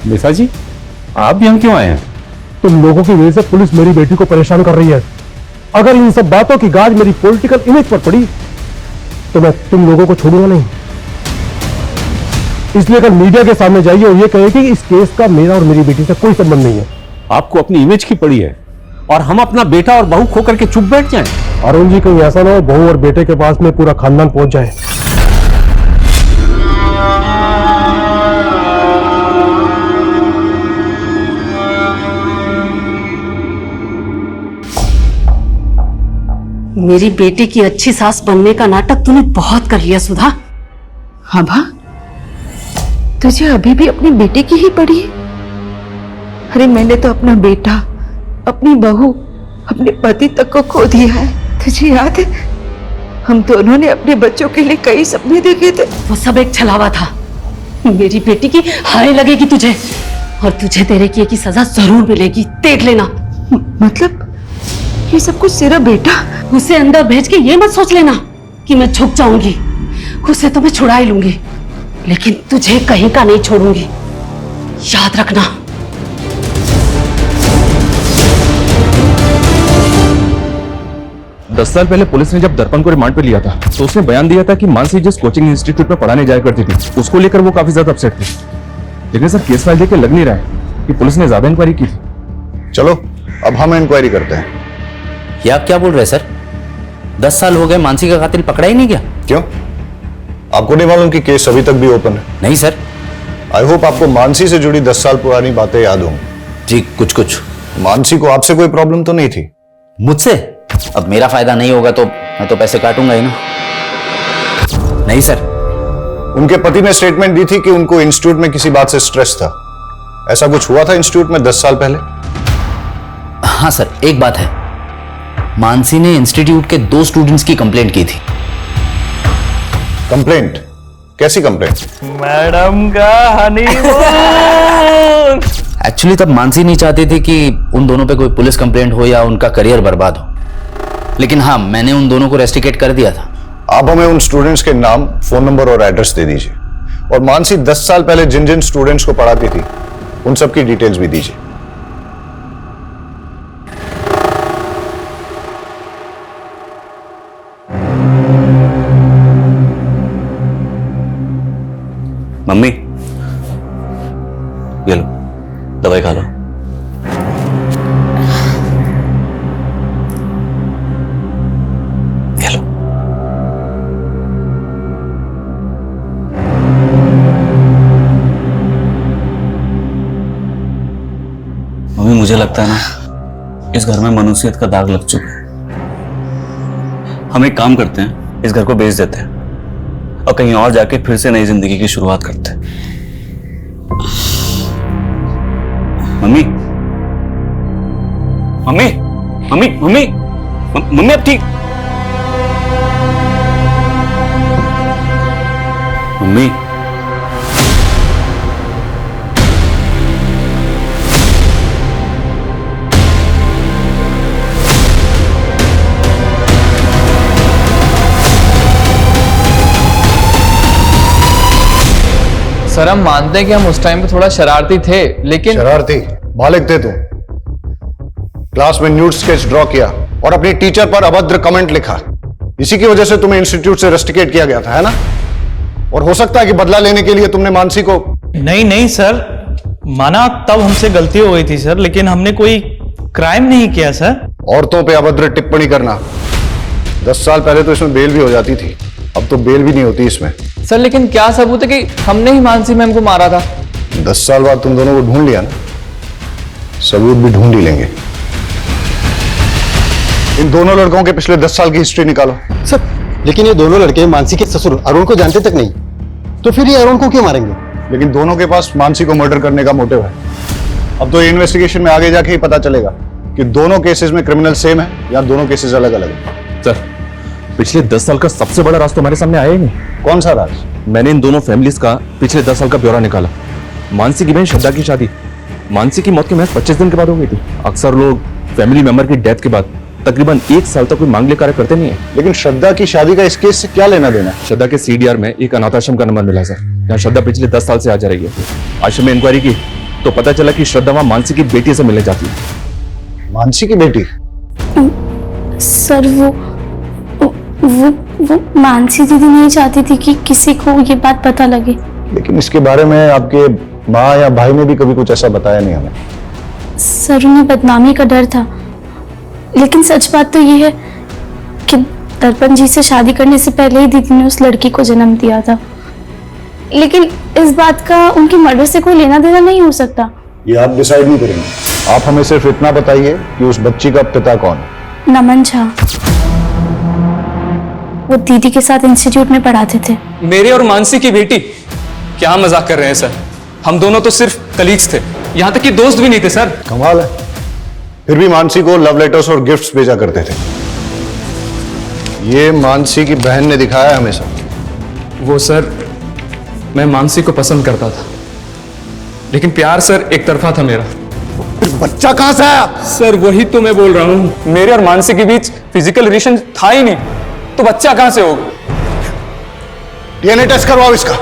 निशा जी, आप भी यहाँ क्यों आए हैं? तुम लोगों की वजह से पुलिस मेरी बेटी को परेशान कर रही है। अगर इन सब बातों की गाज मेरी पॉलिटिकल इमेज पर पड़ी तो मैं तुम लोगों को छोड़ूंगा नहीं। इसलिए कल मीडिया के सामने जाइए और ये कहे कि इस केस का मेरा और मेरी बेटी से कोई संबंध नहीं है। आपको अपनी इमेज की पड़ी है और हम अपना बेटा और बहू खो करके चुप बैठ जाएं। अरुण जी, कहीं ऐसा ना हो बहू और बेटे के पास में पूरा खानदान पहुंच जाए। मेरी बेटी की अच्छी सास बनने का नाटक तूने बहुत कर लिया सुधा। हाँ भा, तुझे अभी भी अपने बेटे की ही पड़ी है? अरे मैंने तो अपना बेटा, अपनी बहू, अपने पति तक को खो दिया है। तुझे याद है हम दोनों ने अपने बच्चों के लिए कई सपने देखे थे। वो सब एक छलावा था। मेरी बेटी की हाय लगेगी तुझे, और तुझे तेरे किए की सजा जरूर मिलेगी, देख लेना। मतलब ये सब कुछ सिर्फ बेटा? उसे अंदर भेज के ये मत सोच लेना कि मैं झुक जाऊंगी। उसे तो मैं छुड़ा ही लूंगी, लेकिन तुझे कहीं का नहीं छोड़ूंगी, याद रखना। दस साल पहले पुलिस ने जब दर्पण को रिमांड पे लिया था तो उसने बयान दिया था कि मानसी जिस कोचिंग इंस्टीट्यूट में पढ़ाने जाया करती थी उसको लेकर वो काफी ज्यादा अपसेट थी। लेकिन सर केस फाइल देख के लग नहीं रहा है कि पुलिस ने ज्यादा इंक्वायरी की थी। चलो अब हम इंक्वायरी करते हैं। ये आप क्या बोल रहे हैं सर? 10 साल हो गए, मानसी का कातिल पकड़ा ही नहीं गया? क्यों, आपको नहीं मालूम कि केस अभी तक भी ओपन है? नहीं सर। आई होप आपको मानसी से जुड़ी 10 साल पुरानी बातें याद होंगी। जी कुछ कुछ। मानसी को आपसे कोई प्रॉब्लम तो नहीं थी? मुझसे? अब मेरा फायदा नहीं होगा तो मैं तो पैसे काटूंगा ही ना। नहीं सर। उनके पति ने स्टेटमेंट दी थी कि उनको इंस्टीट्यूट में किसी बात से स्ट्रेस था। ऐसा कुछ हुआ था इंस्टीट्यूट में 10 साल पहले? हाँ सर, एक बात है, मानसी ने इंस्टीट्यूट के 2 स्टूडेंट्स की कंप्लेंट की थी। कंप्लेंट? कैसी कंप्लेंट? मैडम का हनीमून। एक्चुअली तब मानसी नहीं चाहती थी कि उन दोनों पे कोई पुलिस कंप्लेंट हो या उनका करियर बर्बाद हो, लेकिन हाँ मैंने उन दोनों को रेस्ट्रिकेट कर दिया था। आप हमें उन स्टूडेंट्स के नाम, फोन नंबर और एड्रेस दे दीजिए, और मानसी 10 साल पहले जिन जिन स्टूडेंट्स को पढ़ाती थी उन सब की डिटेल्स भी दीजिए। मम्मी ये लो, दवाई खा लो। ये लो। मम्मी मुझे लगता है ना इस घर में मनुष्यत का दाग लग चुका है। हम एक काम करते हैं, इस घर को बेच देते हैं और कहीं और जाके फिर से नई जिंदगी की शुरुआत करते हैं। Mummy mummy mummy mummy mummy अब ठीक? मम्मी सर हम मानते हैं कि हम उस टाइम पे थोड़ा शरारती थे, लेकिन शरारती बालिग थे तुम। क्लास में न्यूड स्केच ड्रॉ किया और अपनी टीचर पर अभद्र कमेंट लिखा। इसी की वजह से तुम्हें इंस्टीट्यूट से रेस्ट्रिकेट किया गया था, है ना? और हो सकता है कि बदला लेने के लिए तुमने मानसी को। नहीं नहीं सर, माना तब हमसे गलती हो गई थी सर, लेकिन हमने कोई क्राइम नहीं किया सर। औरतों पे अभद्र टिप्पणी करना, 10 साल पहले तो इसमें बेल भी हो जाती थी, अब तो बेल भी नहीं होती इसमें। सर लेकिन क्या सबूत है कि हमने ही मानसी मैम को मारा था? 10 साल बाद तुम दोनों को ढूंढ लिया ना, सबूत भी ढूंढ ही लेंगे। इन दोनों लड़कों के पिछले 10 साल की हिस्ट्री निकालो। सर लेकिन ये दोनों लड़के मानसी के ससुर अरुण को जानते तक नहीं, तो फिर ये अरुण को क्यों मारेंगे? लेकिन दोनों के पास मानसी को मर्डर करने का मोटिव है। अब तो इन्वेस्टिगेशन में आगे जाके ही पता चलेगा कि दोनों केसेस में क्रिमिनल सेम है या दोनों केसेस अलग अलग है। सर पिछले 10 साल का सबसे बड़ा राज तो हमारे सामने आया ही नहीं। कौन सा राज? मैंने इन दोनों फैमिलीज का पिछले 10 साल का ब्यौरा निकाला। मानसी की बहन श्रद्धा की शादी मानसी की मौत के महज 25 दिन के बाद हो गई थी। अक्सर लोग फैमिली मेंबर की डेथ के बाद तकरीबन 1 साल तक कोई मांगलिक कार्य करते नहीं है। लेकिन श्रद्धा की शादी का इस केस से क्या लेना देना? श्रद्धा के CDR में एक अनाथ आश्रम का नंबर मिला सर, यहाँ श्रद्धा पिछले 10 साल से आ जा रही है। आश्रम में इंक्वायरी की तो पता चला कि श्रद्धा वहां मानसी की बेटी से मिलने जाती है। मानसी की बेटी? सर वो मानसी दीदी नहीं चाहती थी कि किसी को ये बात पता लगे। लेकिन इसके बारे में आपके माँ या भाई ने भी कभी कुछ ऐसा बताया नहीं हमें। सर उन्हें बदनामी का डर था, लेकिन सच बात तो ये है कि दर्पण जी से शादी करने से पहले ही दीदी ने उस लड़की को जन्म दिया था। लेकिन इस बात का उनके मर्डर से कोई लेना देना नहीं हो सकता। ये आप डिसाइड नहीं करेंगे। आप हमें सिर्फ इतना बताइए कि उस बच्ची का पिता कौन है। नमन झा, वो दीदी के साथ इंस्टीट्यूट में पढ़ाते थे। मेरे और मानसी की बेटी? क्या मजाक कर रहे हैं सर, हम दोनों तो सिर्फ कलीग्स थे, यहां तक कि दोस्त भी नहीं थे सर। कमाल है, फिर भी मानसी को लव लेटर्स और गिफ्ट्स भेजा करते थे। ये मानसी की बहन ने दिखाया हमेशा। वो सर, मैं मानसी को पसंद करता था, लेकिन प्यार सर एक तरफा था मेरा। फिर बच्चा कहां से आया? सर वही तो मैं बोल रहा हूं, मेरे और मानसी के बीच फिजिकल रिलेशन था ही नहीं, तो बच्चा कहां से होगा? डीएनए टेस्ट करवाओ इसका।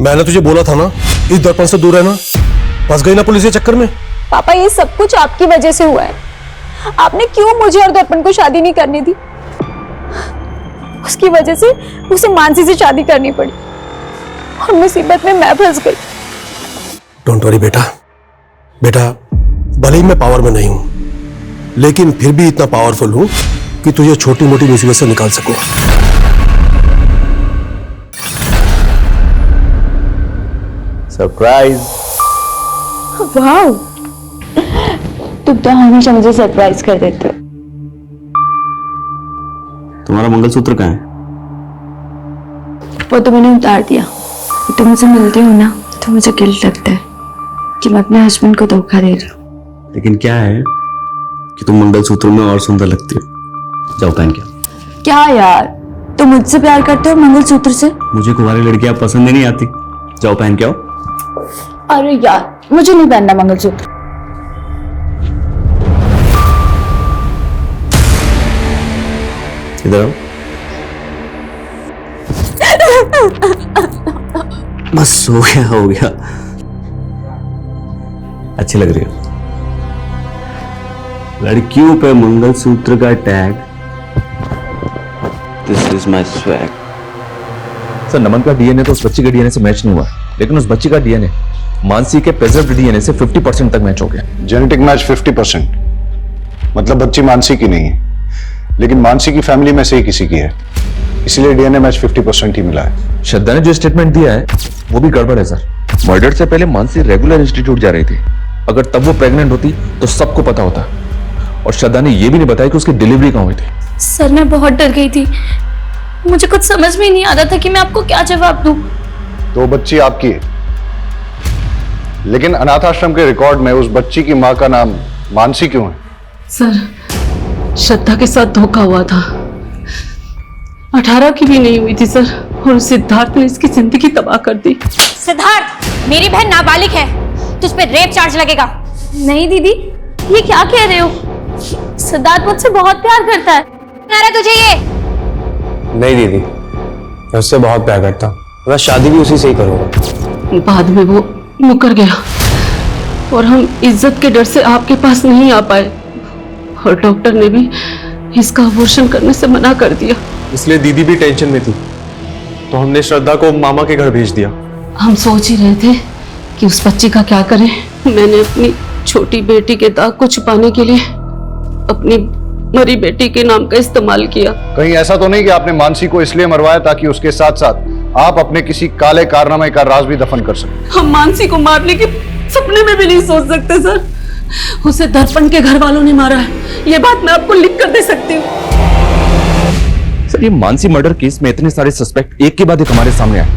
मैंने तुझे बोला था ना, इस दर्पण से दूर रहना। फंस गई ना पुलिस के चक्कर में। पापा ये सब कुछ आपकी वजह से हुआ है। आपने क्यों मुझे और दर्पण को शादी नहीं करने दी? उसकी वजह से उसे मानसी से शादी करनी पड़ी और मुसीबत में मैं फंस गई। डोंट वरी बेटा, बेटा भले ही मैं पावर में नहीं हूं, लेकिन फिर भी इतना पावरफुल हूं कि तुझे छोटी मोटी मुसीबत से निकाल सकूं। सरप्राइज। वाह, तुम तो हमेशा मुझे सरप्राइज कर देते हो। तुम्हारा मंगलसूत्र कहाँ है? वो तो मैंने उतार दिया। तुम मुझसे मिलती हो ना तो मुझे गिल्ट लगता है कि मैं अपने हस्बैंड को धोखा दे रही हूँ। लेकिन क्या है कि तुम मंगलसूत्र में और सुंदर लगती हो। जाओ पहन के। क्या यार, तुम मुझसे प्यार करते हो मंगलसूत्र से? मुझे कुंवारी लड़कियां पसंद ही नहीं आती। जाओ पहन के आओ। अरे यार, मुझे नहीं पहनना मंगलसूत्र। इधर आओ। बस हो गया हो गया, अच्छी लग रही हो। लड़कियों पे मंगलसूत्र का tag. This is my swag. Sir Naman का डीएनए तो उस बच्ची के डीएनए से मैच नहीं हुआ, लेकिन उस बच्ची का डीएनए मानसी के प्रेजर्व्ड डीएनए से 50% तक मैच हो गया। जेनेटिक मैच 50%, मतलब बच्ची मानसी की नहीं है, लेकिन मानसी की फैमिली में से ही किसी की है, इसलिए डीएनए मैच 50% ही मिला है। श्रद्धा ने जो स्टेटमेंट दिया है वो भी गड़बड़ है सर। मर्डर से पहले मानसी रेगुलर इंस्टीट्यूट जा रही थी। अगर तब वो प्रेग्नेंट होती तो सबको पता होता। और श्रद्धा ने ये भी नहीं बताया कि उसकी डिलीवरी कहां हुई थी। सर मैं बहुत डर गई थी, मुझे कुछ समझ में नहीं आ रहा था कि मैं आपको क्या जवाब दूं। तो बच्ची आपकी है, लेकिन अनाथ आश्रम के रिकॉर्ड में उस बच्ची की मां का नाम मानसी क्यों है? सर श्रद्धा के साथ धोखा हुआ था। 18 की भी नहीं हुई थी सर, और सिद्धार्थ ने इसकी जिंदगी तबाह कर दी। सिद्धार्थ, मेरी बहन नाबालिग है, तुझ पे रेप चार्ज लगेगा। नहीं दीदी, ये क्या कह रहे हो? सिद्धार्थ मुझसे बहुत प्यार करता है। अरे तुझे ये नहीं दीदी, मैं उससे बहुत प्यार करता हूँ, मैं शादी भी उसी से ही करूंगा। बाद में वो मुकर गया और हम इज्जत के डर से आपके पास नहीं आ पाए, और डॉक्टर ने भी इसका अबॉर्शन करने से मना कर दिया। इसलिए दीदी भी टेंशन में थी, तो हमने श्रद्धा को मामा के घर भेज दिया। हम सोच ही रहे थे कि उस बच्ची का क्या करें। मैंने अपनी छोटी बेटी के दाग को छुपाने के लिए अपनी मरी बेटी के नाम का इस्तेमाल किया। कहीं ऐसा तो नहीं कि आपने मानसी को इसलिए मरवाया ताकि उसके साथ साथ आप अपने किसी काले कारनामे का राज भी दफन कर सकें? हम मानसी को मारने के सपने में भी नहीं सोच सकते सर। उसे दर्पण के घर वालों ने मारा है, ये बात मैं आपको लिख कर दे सकती हूँ। सर ये मानसी मर्डर केस में इतने सारे सस्पेक्ट एक के बाद एक हमारे सामने आए,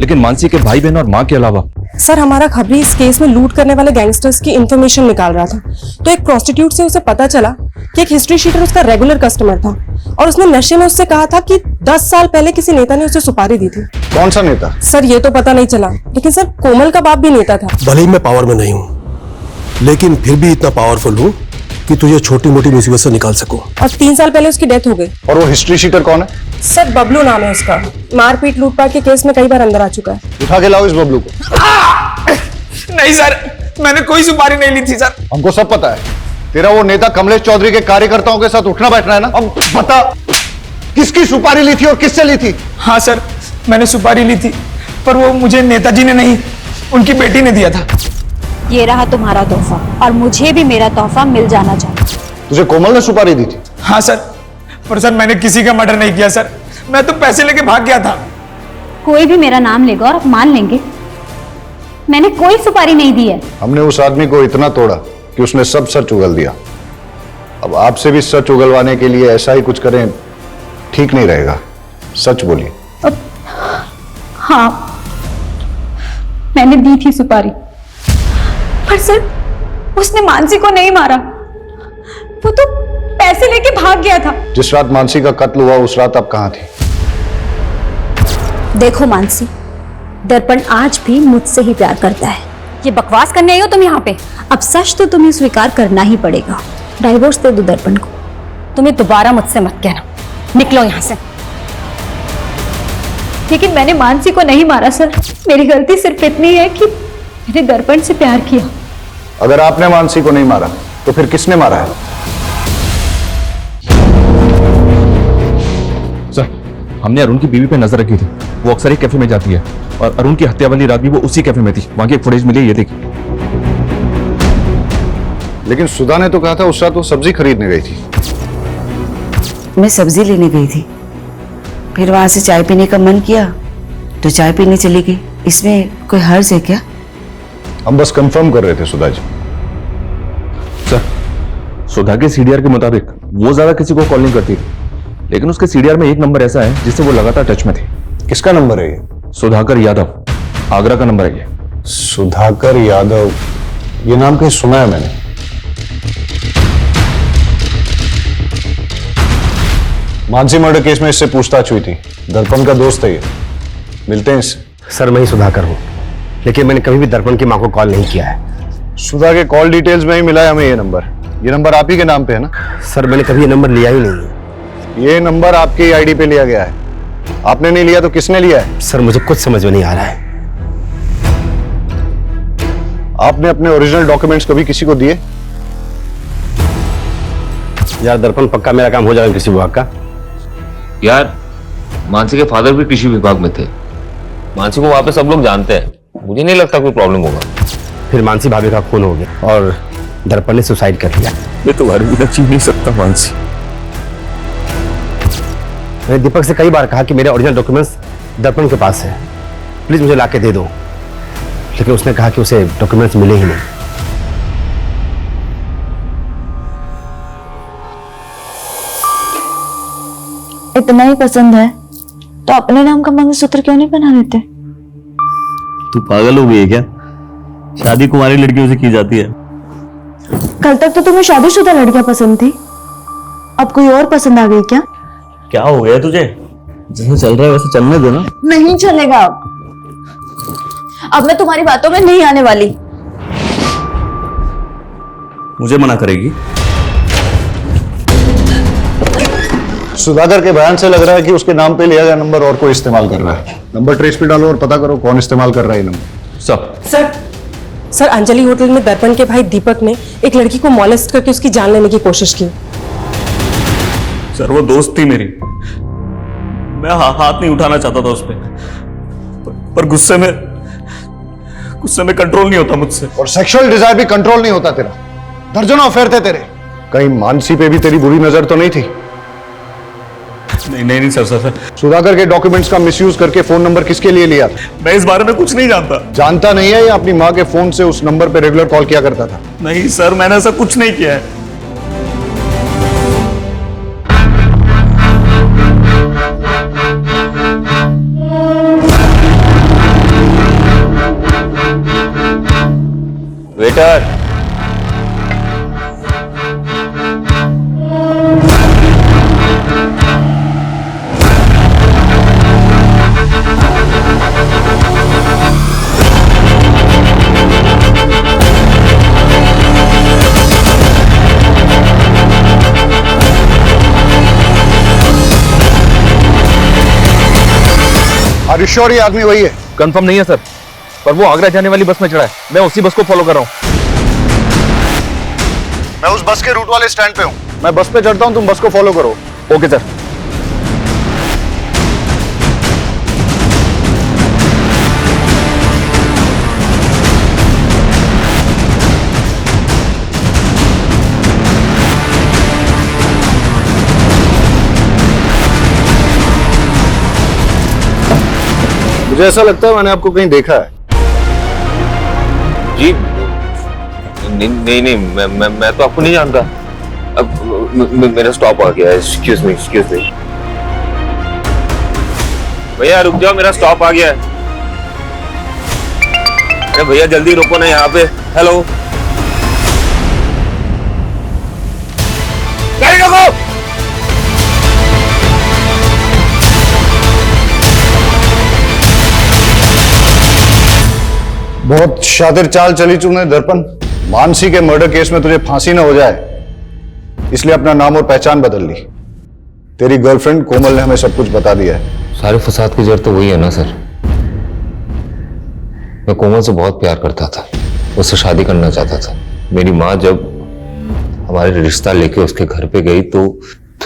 लेकिन मानसी के भाई बहन और मां के अलावा। सर हमारा खबरी इस केस में लूट करने वाले गैंगस्टर्स की इंफॉर्मेशन निकाल रहा था, तो एक प्रोस्टिट्यूट से उसे पता चला कि एक हिस्ट्री शीटर उसका रेगुलर कस्टमर था, और उसने नशे में उससे कहा था कि 10 साल पहले किसी नेता ने उसे सुपारी दी थी। कौन सा नेता? सर ये तो पता नहीं चला, लेकिन सर कोमल का बाप भी नेता था। भले ही मैं पावर में नहीं हूं, लेकिन फिर भी इतना पावरफुल हूं कि तुझे छोटी मोटी मुसीबत से निकाल सकूं। और 3 साल पहले उसकी डेथ हो गई। और वो हिस्ट्री शीटर कौन है? सर बबलू नाम है उसका, मारपीट लूटपाट के केस में कई बार अंदर आ चुका है। उठा के लाओ इस बबलू को। नहीं सर, मैंने कोई सुपारी नहीं ली थी सर। हमको सब पता है, तेरा वो नेता कमलेश चौधरी के कार्यकर्ताओं के साथ उठना बैठना है ना। अब बता, किसकी सुपारी ली थी और किससे ली थी? हाँ सर, मैंने सुपारी ली थी, पर वो मुझे नेताजी ने नहीं, उनकी बेटी ने दिया था। ये रहा तुम्हारा तोहफा, और मुझे भी मेरा तोहफा मिल जाना चाहिए। तुझे कोमल ने सुपारी दी थी? हाँ सर, पर सर मैंने किसी का मर्डर नहीं किया सर, मैं तो पैसे लेके भाग गया था। कोई भी मेरा नाम लेगा और आप मान लेंगे मैंने कोई सुपारी नहीं दी है। हमने उस आदमी को इतना तोड़ा कि उसने सब सच उगल दिया। अब आपसे भी सच उगलवाने के लिए ऐसा ही कुछ करें ठीक नहीं रहेगा। सच बोलिए। हाँ, मैंने दी थी सुपारी, पर सर उसने मानसी को नहीं मारा, वो तो पैसे लेके भाग गया था। जिस रात मानसी का कत्ल हुआ उस रात आप कहां थी? देखो मानसी, दर्पण आज भी मुझसे ही प्यार करता है। ये बकवास करने आई हो तुम यहाँ पे? अब सच तो तुम्हें स्वीकार करना ही पड़ेगा। डाइवोर्स दे दो दर्पण को। तुम्हें दोबारा मुझसे मत कहना, निकलो यहाँ से। लेकिन मैंने मानसी को नहीं मारा सर, मेरी गलती सिर्फ इतनी है कि मैंने दर्पण से प्यार किया। अगर आपने मानसी को नहीं मारा तो फिर किसने मारा है? सर, हमने अरुण की बीवी पे नजर रखी थी। वो अक्सर एक कैफे में जाती है और अरुण की हत्या वाली रात भी वो उसी कैफे में थी। वहां की एक फुटेज मिली, ये देखिए। लेकिन सुधा ने तो कहा था उस रात वो सब्जी खरीदने गई थी। मैं सब्जी लेने गई थी, फिर वहां से चाय पीने का मन किया तो चाय पीने चली गई। इसमें कोई हर्ज है क्या? हम बस कंफर्म कर रहे थे सुधा जी। सर, सुधा के सीडीआर के मुताबिक वो ज्यादा किसी को कॉल नहीं करती थी, लेकिन उसके सीडीआर में एक नंबर ऐसा है जिससे वो लगातार टच में थी। किसका नंबर है ये? सुधाकर यादव, आगरा का नंबर है ये। सुधाकर यादव, ये नाम कहीं सुना है मैंने। मानसी मर्डर केस में इससे पूछताछ हुई थी। दर्पण का दोस्त है ये, मिलते हैं इससे। सर मैं ही सुधाकर हूं, लेकिन मैंने कभी भी दर्पण की मां को कॉल नहीं किया है। सुधा के कॉल डिटेल्स में ही मिला है हमें ये नंबर। ये नंबर आप ही के नाम पे है ना? सर मैंने कभी ये नंबर लिया ही नहीं है। ये नंबर आपके आईडी पे लिया गया है। आपने नहीं लिया तो किसने लिया है? सर मुझे कुछ समझ में नहीं आ रहा है। आपने अपने ओरिजिनल डॉक्यूमेंट्स कभी किसी को दिए? यार दर्पण, पक्का मेरा काम हो जाएगा कृषि विभाग का। यार मानसी के फादर भी कृषि विभाग में थे, मानसी को वहां पे सब लोग जानते हैं, मुझे नहीं लगता कोई प्रॉब्लम होगा। फिर मानसी भाभी का खून हो गया और दर्पण ने सुसाइड कर लिया। मैं तुम्हारे बिना जी नहीं सकता मानसी। मैंने दीपक से कई बार कहा कि मेरे ओरिजिनल डॉक्यूमेंट्स दर्पण के पास है, प्लीज मुझे लाके दे दो, लेकिन उसने कहा कि उसे डॉक्यूमेंट्स मिले ही नहीं। इतना ही पसंद है तो अपने नाम का मंगलसूत्र क्यों नहीं बना लेते? तू पागल हो गई है क्या? शादी कुंवारी लड़कियों से की जाती है। कल तक तो तुम्हें शादीशुदा लड़कियां पसंद थी, अब कोई और पसंद आ गई क्या? क्या हो गया तुझे? जैसे चल रहा है वैसे चलने दो ना। नहीं चलेगा, अब मैं तुम्हारी बातों में नहीं आने वाली। मुझे मना करेगी? सुधाकर के बयान से लग रहा है कि उसके नाम पे लिया गया नंबर और कोई इस्तेमाल कर रहा है। नंबर ट्रेस पे डालो और पता करो कौन इस्तेमाल कर रहा है ये नंबर। सर अंजलि होटल में दर्पण के भाई दीपक ने एक लड़की को मॉलेस्ट करके उसकी जान लेने की कोशिश की। सर वो दोस्त थी मेरी, मैं हाथ नहीं उठाना चाहता था उस पर गुस्से में कंट्रोल नहीं होता मुझसे। और सेक्सुअल डिजायर भी कंट्रोल नहीं होता तेरा। दर्जनों अफेयर थे तेरे। कहीं मानसी पे भी तेरी बुरी नजर तो नहीं थी? नहीं सर। सुधाकर के डॉक्यूमेंट्स का मिसयूज करके फोन नंबर किसके लिए लिया? मैं इस बारे में कुछ नहीं जानता। जानता नहीं है या अपनी माँ के फोन से उस नंबर पे रेगुलर कॉल किया करता था? नहीं सर, मैंने ऐसा कुछ नहीं किया है। वेटर, यू श्योर ये आदमी वही है? कंफर्म नहीं है सर, पर वो आगरा जाने वाली बस में चढ़ा है। मैं उसी बस को फॉलो कर रहा हूँ। मैं उस बस के रूट वाले स्टैंड पे हूँ। मैं बस पे चढ़ता हूँ, तुम बस को फॉलो करो। Okay sir. मुझे ऐसा लगता है मैंने आपको कहीं देखा है। जी नहीं, मैं तो आपको नहीं जानता। अब मेरा स्टॉप आ गया है। Excuse me. भैया रुक जाओ, मेरा स्टॉप आ गया है। अरे भैया जल्दी रुको ना यहाँ पे। हेलो, गाड़ी रोको। बहुत शातिर चाल चली तूने दर्पण। मानसी के मर्डर केस में तुझे फांसी न हो जाए, इसलिए अपना नाम और पहचान बदल ली। तेरी गर्लफ्रेंड कोमल ने हमें सब कुछ बता दिया है। सारे फसाद की जड़ तो वही है ना सर। मैं कोमल से बहुत प्यार करता था, उससे शादी करना चाहता था। मेरी माँ जब हमारे रिश्ता लेके उसके घर पे गई तो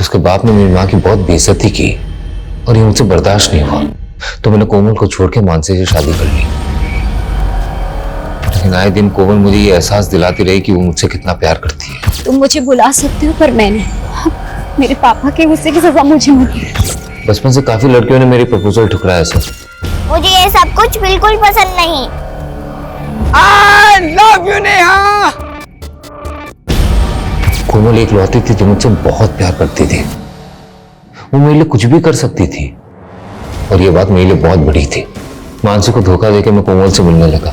उसके बाप ने मेरी माँ की बहुत बेइज्जती की और ये मुझसे बर्दाश्त नहीं हुआ। तो मैंने कोमल को छोड़ के मानसी से शादी कर ली। लेकिन आए दिन कोमल मुझे ये एहसास दिलाती रही कि वो मुझसे कितना प्यार करती है। तुम मुझे बुला सकते हो, पर मैंने मेरे पापा के गुस्से की सजा मुझे मिली। बचपन से काफी लड़कियों ने मेरी प्रपोजल ठुकराया सर। मुझे ये सब कुछ बिल्कुल पसंद नहीं। I love you, Neha. कोमल एक लौती थी जो मुझसे बहुत प्यार करती थी। वो मेरे लिए कुछ भी कर सकती थी और ये बात मेरे लिए बहुत बड़ी थी। मानसी को धोखा देके मैं कोमल से मिलने लगा।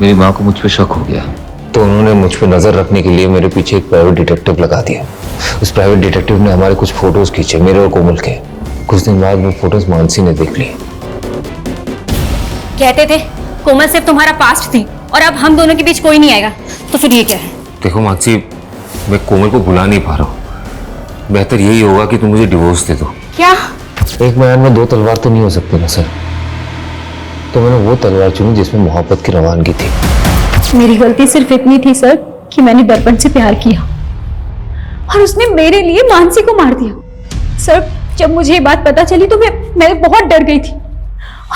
मेरी माँ को मुझ पे शक हो गया तो उन्होंने मुझ पे नजर रखने के लिए मेरे पीछे एक प्राइवेट डिटेक्टिव लगा दिया। उस प्राइवेट डिटेक्टिव ने हमारे कुछ फोटोज खींचे, मेरे और कोमल के। कुछ दिन बाद वो फोटोज मानसी ने देख ली। कहते थे कोमल सिर्फ तुम्हारा पास्ट थी और अब हम दोनों के बीच कोई नहीं आएगा, तो फिर ये क्या है? देखो मानसी, मैं कोमल को भुला नहीं पा रहा हूँ। बेहतर यही होगा कि तुम मुझे डिवोर्स दे दो। क्या? एक मैदान में दो तलवार तो नहीं हो सकती ना सर। तो मैंने वो तलवार चुनी जिसमें मोहब्बत की रवानगी थी। मेरी गलती सिर्फ इतनी थी सर कि मैंने दर्पण से प्यार किया और उसने मेरे लिए मानसी को मार दिया। सर जब मुझे ये बात पता चली तो मैं बहुत डर गई थी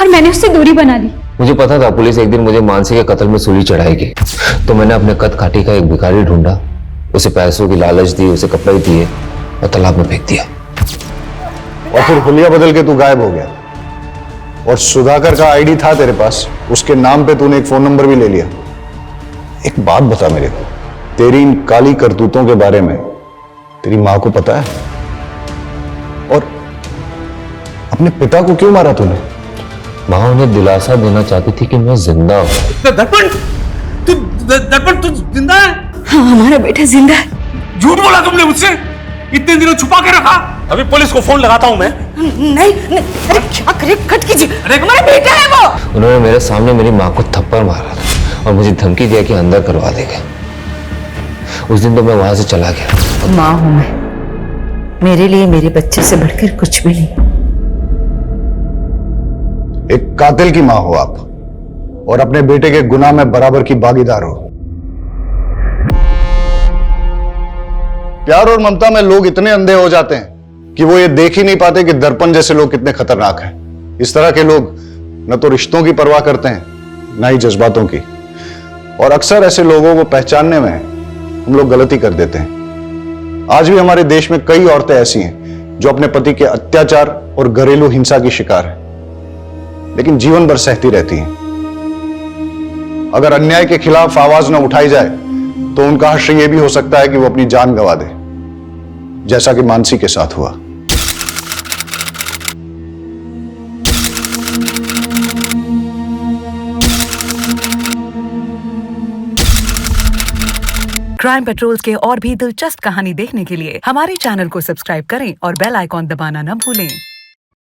और मैंने उससे दूरी बना ली। मुझे पता था पुलिस एक दिन मुझे मानसी के कत्ल में सूली चढ़ाएगी, तो मैंने अपने कद काठी का एक भिखारी ढूंढा, उसे पैसों की लालच दी, उसे कपड़े दिए और तालाब में फेंक दिया। और फिर हुलिया बदल के तू गायब हो गया और सुधाकर का आईडी था तेरे पास, उसके नाम पे तूने एक फोन नंबर भी ले लिया। एक बात बता मेरे को, तेरी इन काली करतूतों के बारे में तेरी मां को पता है? और अपने पिता को क्यों मारा तूने? मां उन्हें दिलासा देना चाहती थी कि मैं जिंदा हूं। दर्पण तू जिंदा है? हाँ, हमारा बेटा जिंदा है। झूठ बोला तुमने मुझसे? इतने दिनों छुपा के रखा। अभी पुलिस को फोन लगाता हूं मैं। नहीं, अरे क्या करे, कट कीजिए, हमारा बेटा है वो। उन्होंने मेरे सामने मेरी मां को थप्पड़ मारा था और मुझे धमकी दिया कि अंदर करवा देगा। उस दिन तो मैं वहां से चला गया। माँ हूं मैं, मेरे लिए मेरे बच्चे से बढ़कर कुछ भी नहीं। एक कातिल की मां हो आप और अपने बेटे के गुनाह में बराबर की भागीदार हो। प्यार और ममता में लोग इतने अंधे हो जाते हैं कि वो ये देख ही नहीं पाते कि दर्पण जैसे लोग कितने खतरनाक हैं। इस तरह के लोग न तो रिश्तों की परवाह करते हैं, न ही जज्बातों की। और अक्सर ऐसे लोगों को पहचानने में हम लोग गलती कर देते हैं। आज भी हमारे देश में कई औरतें ऐसी हैं जो अपने पति के अत्याचार और घरेलू हिंसा की शिकार हैं, लेकिन जीवन भर सहती रहती हैं। अगर अन्याय के खिलाफ आवाज न उठाई जाए तो उनका हश्र यह भी हो सकता है कि वो अपनी जान गंवा दे, जैसा कि मानसी के साथ हुआ। क्राइम पेट्रोल्स के और भी दिलचस्प कहानी देखने के लिए हमारे चैनल को सब्सक्राइब करें और बेल आइकॉन दबाना न भूलें।